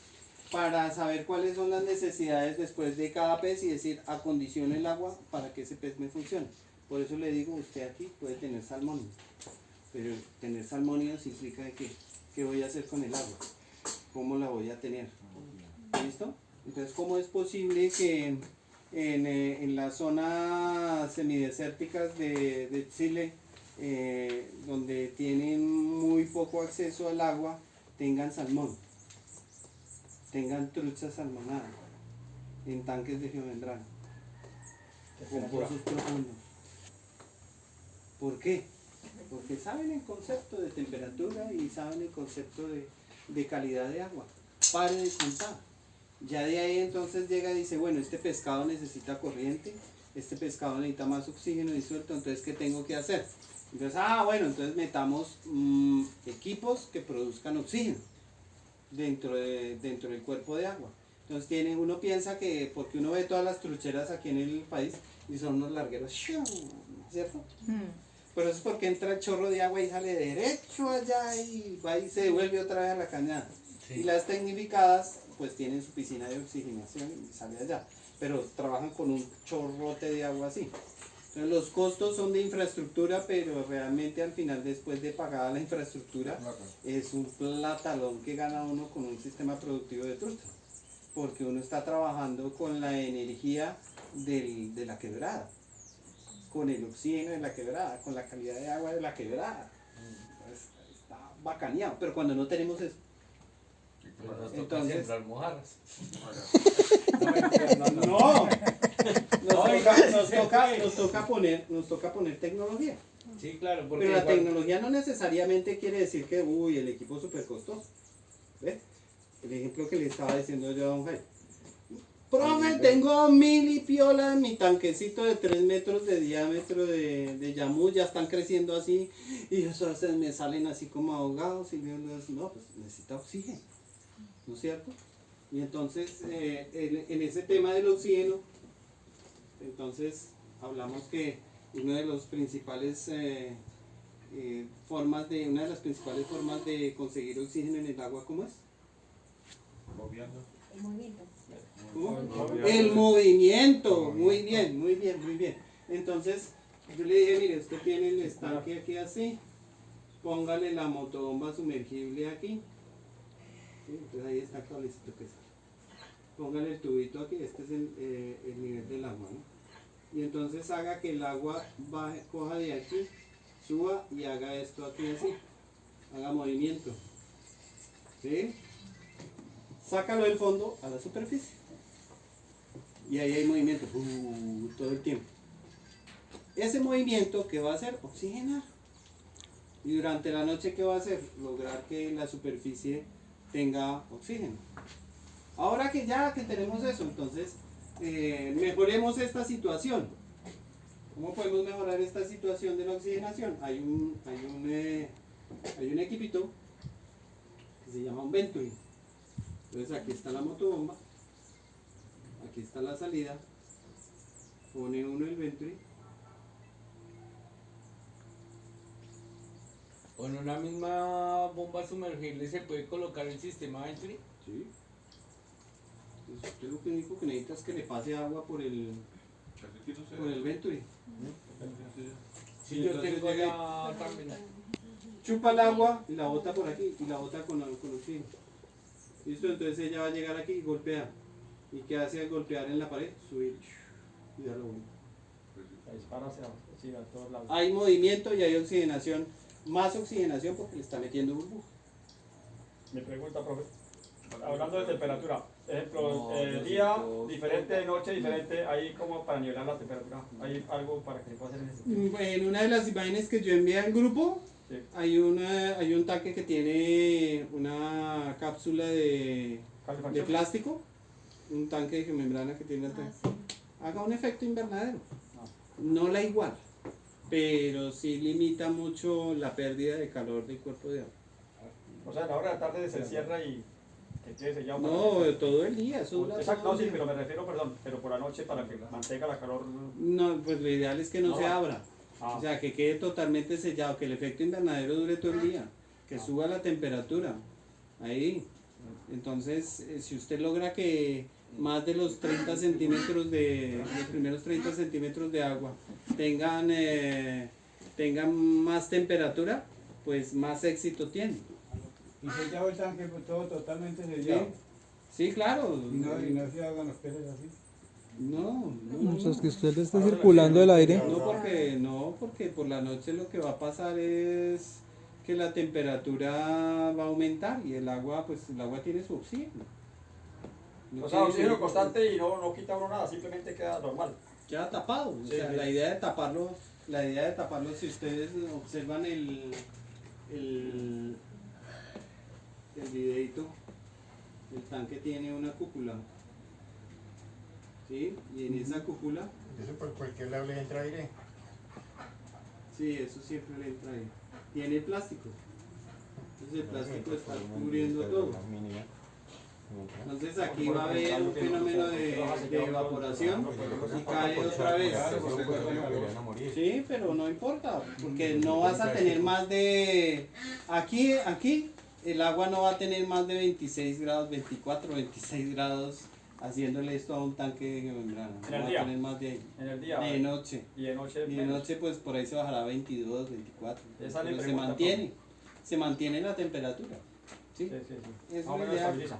Para saber cuáles son las necesidades después de cada pez y decir, acondicione el agua para que ese pez me funcione. Por eso le digo, usted aquí puede tener salmónidos, pero tener salmónidos implica que, ¿qué voy a hacer con el agua? ¿Cómo la voy a tener? ¿Listo? Entonces, ¿cómo es posible que en las zonas semidesérticas de Chile, donde tienen muy poco acceso al agua, tengan salmón, tengan trucha salmonada en tanques de geomembrana, con pozos profundos? ¿Por qué? Porque saben el concepto de temperatura y saben el concepto de calidad de agua. Pare de contar. Ya de ahí entonces llega y dice, bueno, este pescado necesita corriente, este pescado necesita más oxígeno disuelto, entonces ¿qué tengo que hacer? Entonces, bueno, entonces metamos equipos que produzcan oxígeno dentro del cuerpo de agua. Entonces uno piensa que, porque uno ve todas las trucheras aquí en el país, y son unos largueros, ¿cierto? Pero eso es porque entra el chorro de agua y sale derecho allá y va y se devuelve otra vez a la cañada. Sí. Y las tecnificadas pues tienen su piscina de oxigenación y sale allá. Pero trabajan con un chorrote de agua así. Entonces los costos son de infraestructura, pero realmente al final, después de pagada la infraestructura, es un platalón que gana uno con un sistema productivo de trucha. Porque uno está trabajando con la energía de la quebrada, con el oxígeno de la quebrada, con la calidad de agua de la quebrada. Está bacaneado, pero cuando no tenemos eso, pues nos toca entonces sembrar mojarras. No, nos toca poner tecnología. Sí, claro, porque pero la tecnología no necesariamente quiere decir que el equipo es súper costoso. ¿Ves? El ejemplo que le estaba diciendo yo a don Jaime. Profe, tengo 1000 y piola en mi tanquecito de 3 metros de diámetro de Yamú, ya están creciendo así, y eso a veces me salen así como ahogados, y yo les digo, no, pues necesita oxígeno, ¿no es cierto? Y entonces, en ese tema del oxígeno, entonces hablamos que una de las principales formas de conseguir oxígeno en el agua, ¿cómo es? Moviendo. El movimiento. El movimiento, muy bien, muy bien, muy bien. Entonces, yo le dije, mire, usted tiene el estanque aquí así, póngale la motobomba sumergible aquí. ¿Sí? Entonces ahí está el cablecito que sale. Póngale el tubito aquí, este es el nivel del agua, ¿no? Y entonces haga que el agua baje, coja de aquí, suba y haga esto aquí así. Haga movimiento. ¿Sí? Sácalo del fondo a la superficie. Y ahí hay movimiento todo el tiempo. Ese movimiento, ¿qué va a hacer? Oxigenar. Y durante la noche, ¿qué va a hacer? Lograr que la superficie tenga oxígeno. Ahora que tenemos eso, entonces mejoremos esta situación. ¿Cómo podemos mejorar esta situación de la oxigenación? Hay un equipito que se llama un Venturi. Entonces aquí está la motobomba, aquí está la salida, pone uno el Venturi. ¿Con una misma bomba sumergible se puede colocar el sistema Venturi? Sí. Entonces usted lo único que necesita es que le pase agua por el Venturi. Sí, yo tengo ya también. Chupa el agua y la bota por aquí y la bota con oxígeno. ¿Listo? Entonces ella va a llegar aquí y golpea. ¿Y qué hace al golpear en la pared? Subir y darlo bueno. Dispara hacia todos lados. Hay movimiento y hay oxigenación. Más oxigenación porque le está metiendo burbuja. Mi pregunta, profe. Hablando de temperatura, ejemplo, día diferente, noche diferente, ¿hay como para nivelar la temperatura? ¿Hay algo para que se pueda hacer en ese sentido? En una de las imágenes que yo envié al grupo, sí, hay un tanque que tiene una cápsula de plástico, un tanque de geomembrana que tiene atrás. Sí. Haga un efecto invernadero. No la igual, pero sí limita mucho la pérdida de calor del cuerpo de agua. O sea, a la hora de la tarde se cierra y que quede sellado. No, todo el día. Exacto, no, sí, pero me refiero, pero por la noche para que mantenga la calor. No, pues lo ideal es que no se abra. O sea, que quede totalmente sellado, que el efecto invernadero dure todo el día, que suba la temperatura. Ahí. Entonces, si usted logra que más de los 30 centímetros los primeros 30 centímetros de agua tengan más temperatura, pues más éxito tiene. Y sellado el tanque, todo totalmente sellado. Sí, claro. Y no se hagan los peces así. No, O sea, es que usted le está circulando el aire. No, porque por la noche lo que va a pasar es que la temperatura va a aumentar y el agua tiene su oxígeno. No O sea, tiene- oxígeno constante y no quita uno nada, simplemente queda normal. Queda tapado. O Sí, sea, sí. la idea de taparlo, si ustedes observan el videito, el tanque tiene una cúpula. ¿Sí? Y en esa cúpula, Eso por cualquier lado le entra aire. sí, eso siempre le entra ahí. Tiene plástico. Entonces el plástico está cubriendo todo. Entonces aquí va a haber un fenómeno de evaporación y cae otra vez. Sí, pero no importa, porque no vas a tener más de... Aquí el agua no va a tener más de 26 grados, 24, 26 grados haciéndole esto a un tanque de membrana. ¿En No el va día? a tener más de ahí. En el día. De noche. Y de noche. Y de noche pues por ahí se bajará a 22, 24. Esa es mi Pero se pregunta, mantiene la temperatura. ¿Sí? Sí. Es Más o lo menos ideal. estabiliza.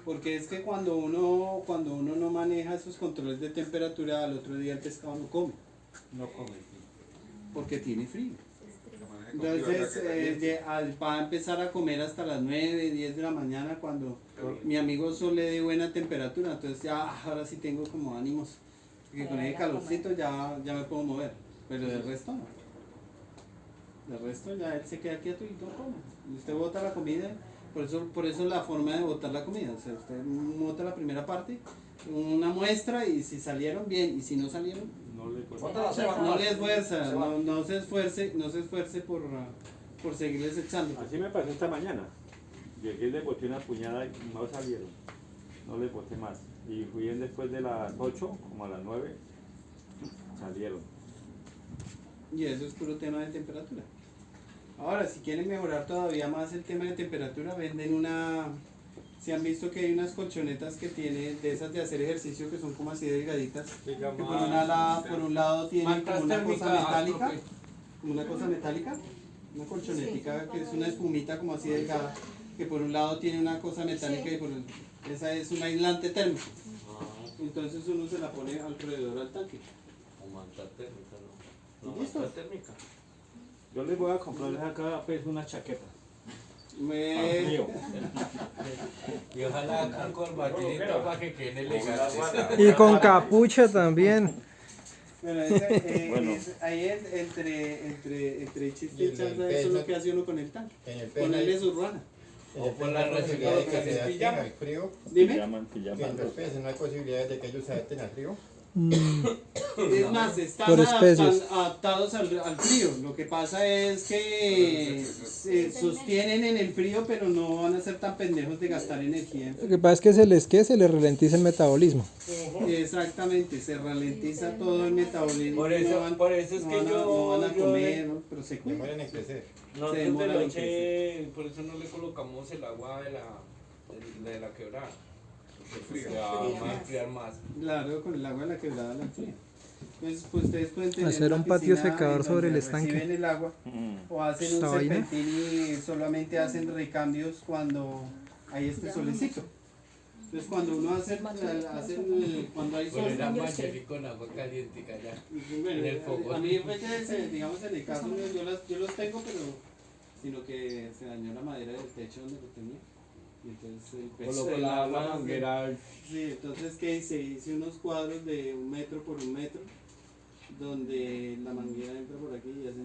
Porque es que cuando uno no maneja esos controles de temperatura, al otro día el pescado no come, porque tiene frío. Entonces va a empezar a comer hasta las 9, 10 de la mañana cuando mi amigo Sol le dé buena temperatura, entonces ya ahora sí tengo como ánimos, porque con el calorcito ya me puedo mover, pero del resto no. Del resto ya él se queda quieto y no come. Y usted bota la comida. Por eso la forma de botar la comida, o sea, usted bota la primera parte, una muestra y si salieron bien y si no salieron, No le cuesta. Bota la ceba no nomás. le esfuerza, Se va. no se esfuerce por seguirles echando. Así me pasó esta mañana. Llegué y le boté una puñada y no salieron. No le boté más. Y fui después de las 8, como a las 9, salieron. Y eso es puro tema de temperatura. Ahora, si quieren mejorar todavía más el tema de temperatura, venden si han visto que hay unas colchonetas que tienen de esas de hacer ejercicio que son como así delgaditas, que por un lado tienen como una cosa metálica, una colchonetica que es una espumita como así delgada, que por un lado tiene una cosa metálica y esa es un aislante térmico. Entonces uno se la pone alrededor al tanque. O manta térmica, ¿no? ¿Y listo? Manta térmica. Yo les voy a comprar acá pues una chaqueta. Y ojalá acá con batidito para que queden elegantes. Y con capucha también. Bueno, ahí entre chiste y chanza, eso es lo que hace uno con el tanque. Ponerle su ruana. O por la posibilidad de que se tenga el frío. Dime. Que en los peces no hay posibilidades de que ellos se adapten al frío. Es más, están Por especies. adaptados al frío. Lo que pasa es que se sostienen en el frío, pero no van a ser tan pendejos de gastar energía. Lo que pasa es que se les ralentiza el metabolismo. Exactamente, se ralentiza todo el metabolismo. Por eso es que no van a comer, ¿no? Pero se cuidan. Demoran en crecer. Nosotros Se de demoran en noche, por eso no le colocamos el agua de la quebrada. Porque se va a enfriar más. Claro, con el agua de la quebrada la enfría. Entonces, pues ustedes pueden tener Hacer una un patio piscina secador en sobre el donde estanque. reciben el agua o hacen un ¿Esta vaina? serpentín y solamente hacen recambios cuando hay este solecito. Entonces, cuando uno cuando hay sol, Poner a Mancheri con agua caliente allá. bueno, en el fogón. a mí fue que, digamos, en el caso mío, yo los tengo, pero sino que se dañó la madera del techo donde lo tenía. Y entonces el peso Colocó del la agua, manguera. sí, entonces ¿qué hice? Hice unos cuadros de 1 metro por 1 metro, donde la manguera entra por aquí y hace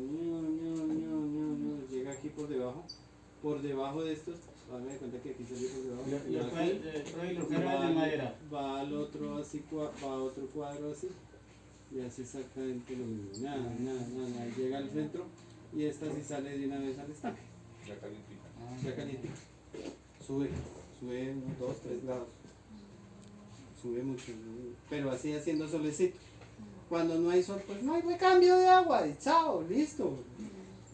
llega aquí por debajo de estos, háganme de cuenta que aquí salió por debajo, y aquí, va al otro así, va a otro cuadro así, y hace exactamente lo mismo, nada, llega al centro y esta sí sale de una vez al estanque, Ya calientita. ya caliente. Sube 1, 2, 3 grados. Sube mucho, pero así haciendo solecito. Cuando no hay sol, pues no hay recambio de agua y chao, listo.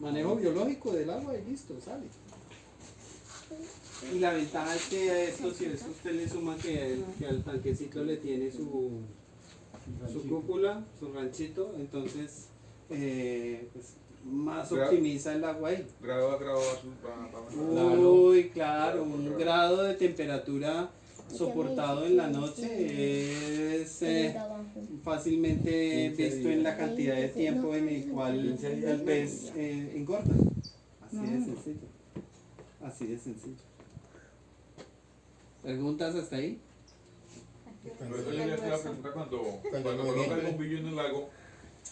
Manejo biológico del agua y listo, sale. Y la ventaja es que a esto, si eso usted le suma que al tanquecito le tiene su cúpula, su ranchito, entonces pues, más optimiza el agua ahí. Grado a grado va a mejorar. Uy, claro, un grado de temperatura soportado en la noche es fácilmente visto en la cantidad de tiempo en el cual el pez engorda. Así de sencillo. Así de sencillo. ¿Preguntas hasta ahí? Pero eso ya te la pregunta cuando coloca el bombillo en el lago,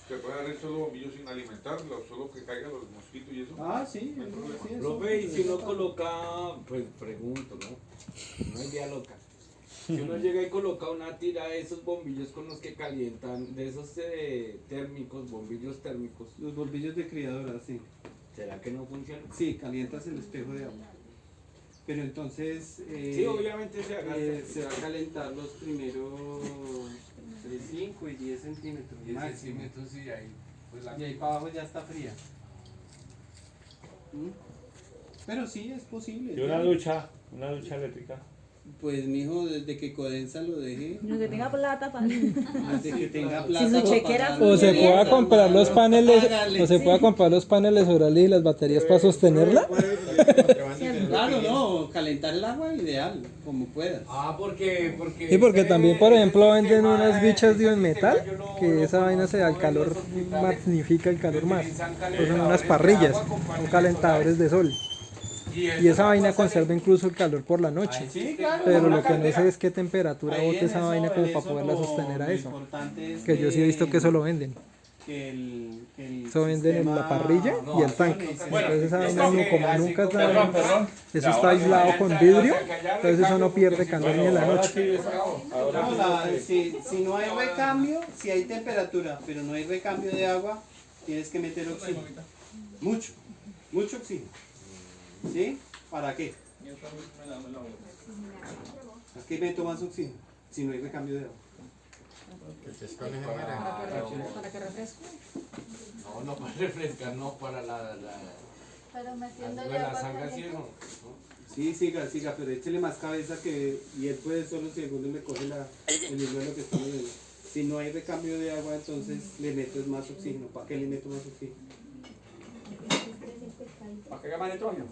¿se puede dar el solo bombillo sin alimentarlo, solo que caigan los mosquitos y eso? Ah, sí. No hay problema. Sí, eso. Profe, y si uno coloca, pues pregunto, ¿no? No hay idea loca. Si uno llega y coloca una tira de esos bombillos con los que calientan, de esos térmicos, bombillos térmicos, Los bombillos de criadora, sí. ¿será que no funciona? Sí, calientas el espejo de agua. Pero entonces Sí, obviamente se va a calentar los primeros entre 5 y 10 centímetros. 10 máximo. centímetros y ahí, pues Y ahí para abajo ya está fría. ¿Mm? Pero sí, es posible. Y una ducha eléctrica. Pues mijo, desde que Codensa lo deje, No, que tenga plata para. desde que tenga plata. Si su para chequera pagar- O se Bien, pueda comprar los paneles, Hágale. o se pueda comprar los paneles orales y las baterías para sostenerla. Claro, no, calentar el agua ideal, como puedas. Ah, porque Sí, porque también, por ejemplo, venden sistema, unas bichas de un ese sistema metal, yo lo que esa vaina se da el conozco en calor, los hospitales, magnifica el calor más. utilizan Pues son calentadores unas de parrillas, agua con son paneles calentadores de sol. Y esa vaina conserva incluso el calor por la noche. Sí, claro. Pero una lo que no caldera. sé es qué temperatura Ahí bote en esa eso- vaina como en para eso poderla lo- sostener a lo eso. importante es Que yo sí he visto que eso lo venden. que el Eso venden en la sistema- parrilla y el tanque. funcione. Entonces esa vaina esto no, que como así nunca como- está, perdón. eso está aislado con vidrio, entonces eso no pierde calor ni en la noche. No, si no hay recambio, si hay temperatura, pero no hay recambio de agua, tienes que meter oxígeno. Mucho oxígeno. ¿Sí? ¿Para qué? ¿A qué meto más oxígeno? Si no hay recambio de agua. Para que refresque. No para refrescar, no para Pero metiendo de ya las agua algas y caliente. eso. Sí, siga, pero échele más cabeza que y él puede solo si alguno le coge el hilo de lo que estamos viendo. Si no hay recambio de agua, entonces le meto más oxígeno. ¿Para qué le meto más oxígeno? ¿Para que gane nitrógeno?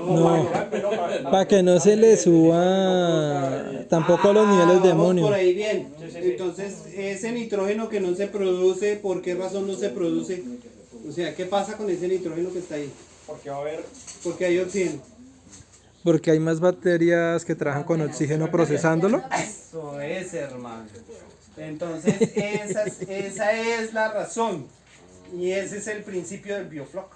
No, para que no se le suba tampoco los niveles de Vamos amonio. por ahí bien. Sí. Entonces, ese nitrógeno que no se produce, ¿por qué razón no se produce? O sea, ¿qué pasa con ese nitrógeno que está ahí? Porque va a haber. Porque hay oxígeno. Porque hay más bacterias que trabajan con oxígeno procesándolo. Eso es, hermano. Entonces, esa es la razón. Y ese es el principio del biofloc.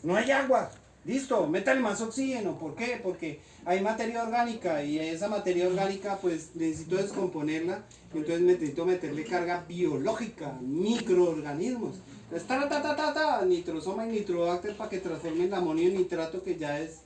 No hay agua. Listo, métale más oxígeno. ¿Por qué? Porque hay materia orgánica y esa materia orgánica pues necesito descomponerla. Entonces necesito meterle carga biológica, microorganismos. Entonces, nitrosoma y nitrobacter para que transformen el amonio en nitrato, que ya es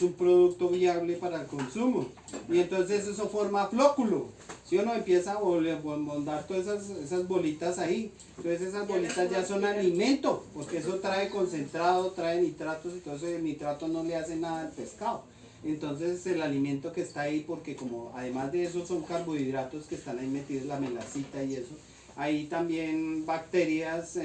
un producto viable para el consumo. Y entonces eso forma flóculo. Si uno empieza a mondar todas esas bolitas ahí, entonces esas bolitas ya son alimento, porque eso trae concentrado, trae nitratos y todo eso, y el nitrato no le hace nada al pescado. Entonces el alimento que está ahí, porque como además de eso son carbohidratos que están ahí metidos, la melacita y eso, hay también bacterias,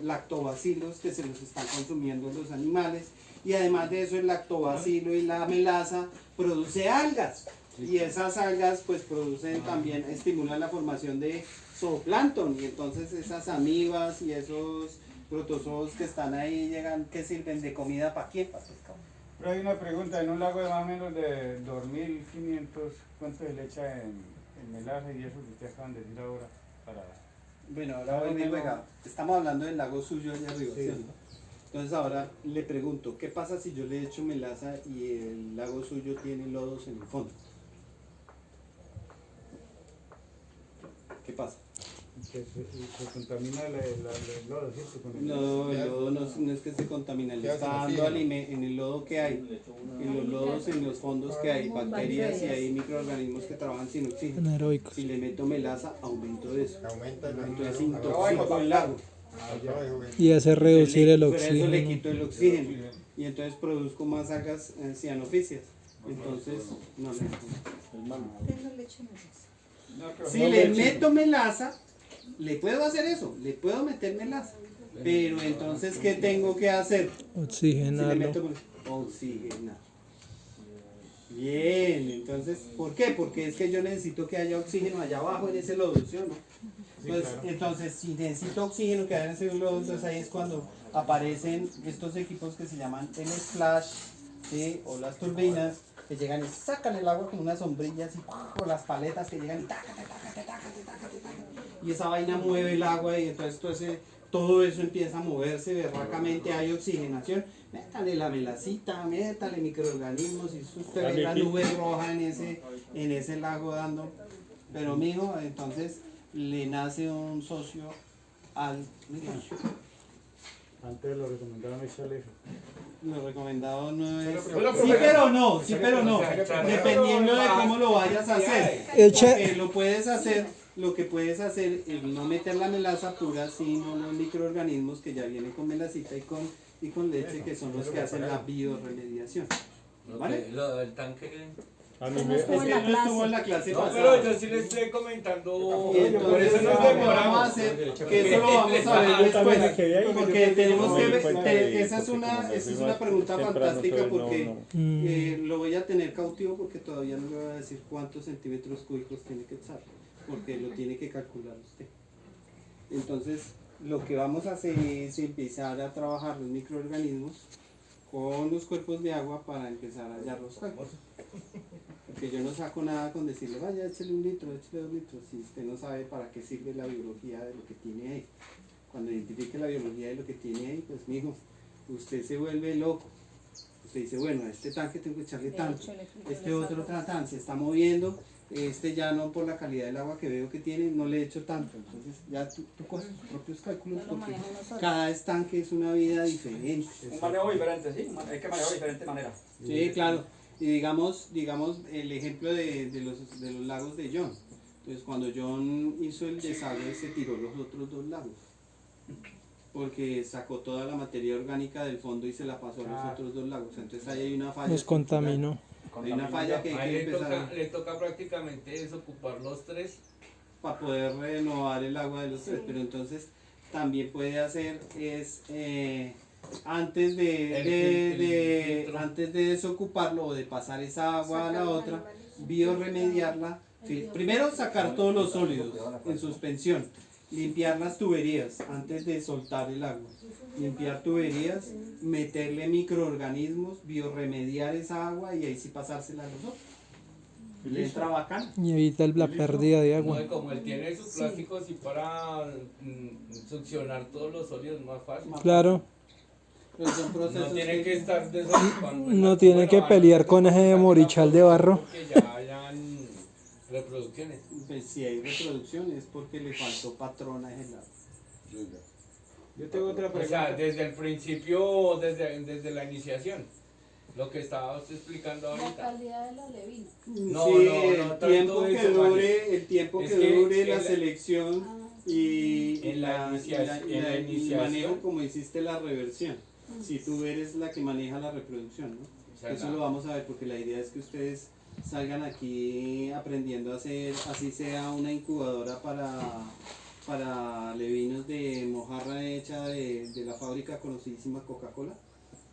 lactobacilos, que se los están consumiendo los animales, y además de eso el lactobacilo y la melaza produce algas. Y esas algas pues producen también, estimulan la formación de zooplancton, y entonces esas amibas y esos protozoos que están ahí llegan, que sirven de comida para quién, para pescado. Pero hay una pregunta, en un lago de más o menos de 2.500, ¿cuánto se le echa en melaza y eso que ustedes acaban de decir ahora? Bueno, ahora voy bien, oiga, estamos hablando del lago suyo allá arriba, Sí. ¿cierto? Entonces ahora le pregunto, ¿qué pasa si yo le echo melaza y el lago suyo tiene lodos en el fondo? ¿Qué pasa? Se contamina el lodo, ¿cierto? Con el No, el lodo no es que se contamina, le está dando en el lodo que hay, en los lodos, en los fondos que hay bacterias y hay microorganismos que trabajan sin oxígeno. Anaeróbicos. Si le meto melaza, aumento eso. Aumenta el Entonces intoxico el lago. Y hace reducir el Por eso le oxígeno. quito el oxígeno. Y entonces produzco más algas cianofisias. Entonces, no le Usted no le echa melaza. Si le meto melaza, le puedo hacer eso, le puedo meter melaza. Pero entonces, ¿qué tengo que hacer? Si le Oxigenarlo. meto oxigenar. Bien, entonces, ¿por qué? Porque es que yo necesito que haya oxígeno allá abajo en ese lodo, ¿sí o no? Entonces, claro. entonces si necesito oxígeno que haya en ese lodo, entonces ahí es cuando aparecen estos equipos que se llaman el splash, ¿sí? O las turbinas, que llegan y sacan el agua con unas sombrillas y con las paletas que llegan y y esa vaina mueve el agua y entonces todo eso empieza a moverse berracamente, hay oxigenación. Métale la melacita, métale microorganismos, y usted ve la nube roja en ese lago dando. Pero mijo, entonces le nace un socio al negocio. Antes lo recomendaban echarle eso. Lo recomendado no es... Pero, Sí, pero no. Dependiendo de cómo lo vayas a hacer. Porque lo que puedes hacer es no meter la melaza pura, sino los microorganismos que ya vienen con melacita y con leche, que son los que hacen la bioremediación. ¿Vale? El tanque... Estuvo en la clase No, pasada. pero yo sí le estoy comentando. Por eso nos demoramos a hacer, que eso lo vamos a ver después. Porque tenemos que ver, esa es una pregunta fantástica, porque lo voy a tener cautivo, porque todavía no le voy a decir cuántos centímetros cúbicos tiene que echar, porque lo tiene que calcular usted. Entonces, lo que vamos a hacer es empezar a trabajar los microorganismos con los cuerpos de agua para empezar a hallar los cálculos. Porque yo no saco nada con decirle, vaya, échale 1 litro, échale 2 litros, si usted no sabe para qué sirve la biología de lo que tiene ahí. Cuando identifique la biología de lo que tiene ahí, pues mijo, usted se vuelve loco. Usted dice, bueno, a este tanque tengo que echarle tanto, este otro tan, se está moviendo, este ya no por la calidad del agua que veo que tiene, no le echo tanto. Entonces ya tú coges tus propios cálculos, porque cada estanque es una vida diferente. Un manejo diferente, sí, hay que manejar de diferente manera. Sí, claro. Y digamos el ejemplo de los lagos de John. Entonces cuando John hizo el desagüe se tiró los otros 2 lagos. Porque sacó toda la materia orgánica del fondo y se la pasó a los otros 2 lagos. Entonces ahí hay una falla. Los contaminó. Hay una falla que hay que empezar le toca prácticamente desocupar los 3 para poder renovar el agua de los 3. Pero entonces también puede hacer es antes de desocuparlo o de pasar esa agua a la otra, bioremediarla. Primero sacar todos los sólidos en suspensión, limpiar las tuberías antes de soltar el agua, limpiar tuberías, meterle microorganismos, bioremediar esa agua y ahí sí pasársela a los otros. Y entra bacán. Y evita la pérdida de agua. No, como él tiene su plástico así para succionar todos los sólidos más fácil. Claro. Pero son procesos no tiene que estar desocupando. No tiene que pelear con ese morichal de barro. Que ya hayan reproducciones. Pues si hay reproducción es porque le faltó patrón a ese lado. Yo tengo otra pregunta. O sea, desde el principio, desde la iniciación. Lo que estaba usted explicando La ahorita. calidad de la levina. No, sí, no, el tiempo que dure la selección y en la iniciación, el manejo, como hiciste la reversión. Si tú eres la que maneja la reproducción, ¿no? O sea, eso lo vamos a ver, porque la idea es que ustedes salgan aquí aprendiendo a hacer, así sea una incubadora para levinos de mojarra hecha de la fábrica conocidísima Coca-Cola.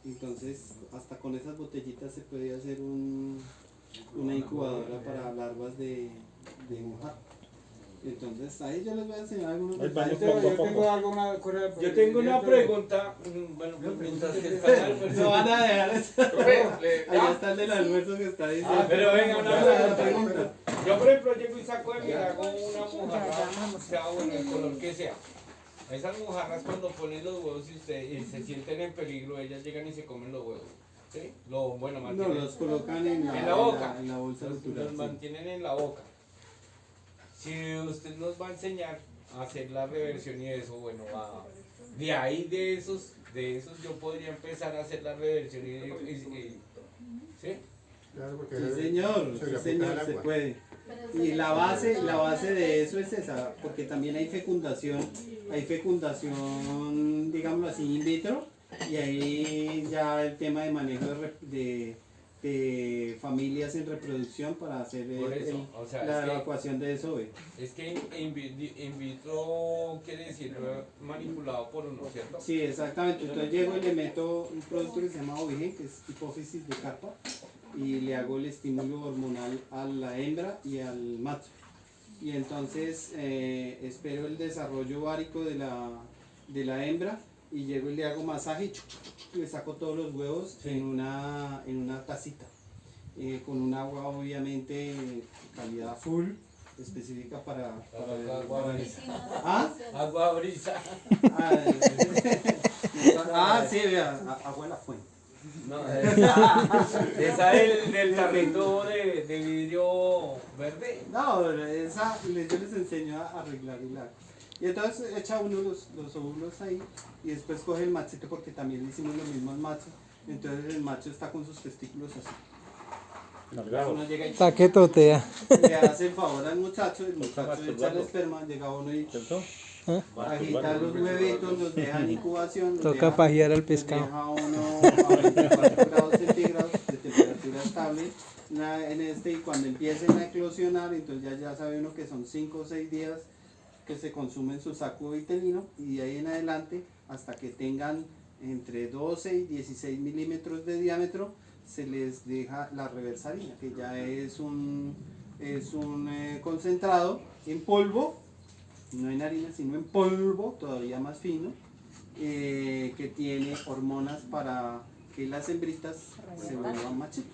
Entonces, hasta con esas botellitas se puede hacer una incubadora para larvas de mojarra. Entonces, ahí yo les voy a enseñar algunos detalles. Yo tengo una pregunta. Bueno, mientras que están no van a dejar eso. Allá está el del almuerzo que está diciendo. Pero venga, una pregunta. Yo, por ejemplo, llego y saco de mi lago una mojarra, sea bueno, el color que sea. Esas mojarras, cuando ponen los huevos y se sienten en peligro, ellas llegan y se comen los huevos. ¿Sí? No, los colocan en la boca. En la bolsa natural. Los mantienen en la boca. Si usted nos va a enseñar a hacer la reversión y eso, bueno, de ahí de esos yo podría empezar a hacer la reversión ¿sí? Claro, porque sí, señor, se puede. Y la base de eso es esa, porque también hay fecundación, digámoslo así, in vitro, y ahí ya el tema de manejo de familias en reproducción para hacer la evacuación de eso. Es que in vitro quiere decir manipulado por uno, ¿cierto? Sí, exactamente. Entonces llego y le meto un producto que se llama Ovigen, que es hipófisis de carpa, y le hago el estímulo hormonal a la hembra y al macho. Y entonces espero el desarrollo ovárico de la hembra y llego y le hago masaje y le saco todos los huevos en una tacita. Con un agua obviamente calidad full, específica para agua brisa. ¿Ah? Agua brisa. Sí, vea, agua de la fuente. No, esa es del tarrito de vidrio verde. No, esa yo les enseño a arreglar el agua. Y entonces echa uno los óvulos ahí y después coge el machito porque también le hicimos lo mismo al macho. Entonces el macho está con sus testículos así. Uno llega y Está que totea. le hace el favor al muchacho, el muchacho echa el esperma, llega uno y agita los huevitos, los deja en incubación. Toca pajear al pescado. Deja uno a 24 grados centígrados de temperatura estable. Y cuando empiecen a eclosionar, entonces ya sabe uno que son 5 o 6 días que se consumen su saco vitelino y de ahí en adelante hasta que tengan entre 12 y 16 milímetros de diámetro se les deja la reversarina, que ya es un concentrado en polvo, no en harina sino en polvo todavía más fino, que tiene hormonas para que las hembritas se vuelvan machitos.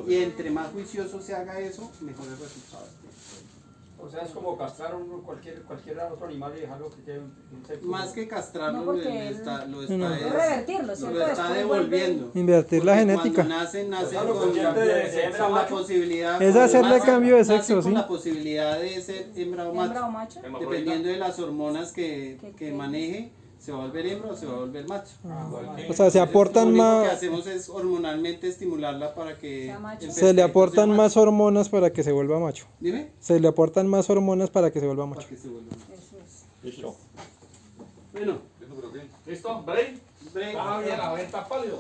Y entre más juicioso se haga eso, mejores resultados. O sea, es como castrar cualquier otro animal y dejarlo que quede un sexo. Más que castrarlo, No, lo porque está revertirlo, ¿cierto? lo está devolviendo. Invertir la Porque genética. Cuando nacen Claro, con la macho. posibilidad. Es cuando hacerle nacen, cambio de nacen sexo, con sí. la posibilidad de ser hembra o Hembra o macho. macho. Dependiendo de las hormonas que maneje, se va a volver hembra o se va a volver macho. O sea, se aportan Lo único que más, hacemos es hormonalmente estimularla para que Sea macho. se le aportan macho. más hormonas para que se vuelva macho. Dime. Se le aportan más hormonas para que se vuelva Para macho. que se vuelva macho. Eso es. Listo. Bueno, Yo no creo que. ¿Listo? ¿Break? break. Ah, bien, la venta pálido.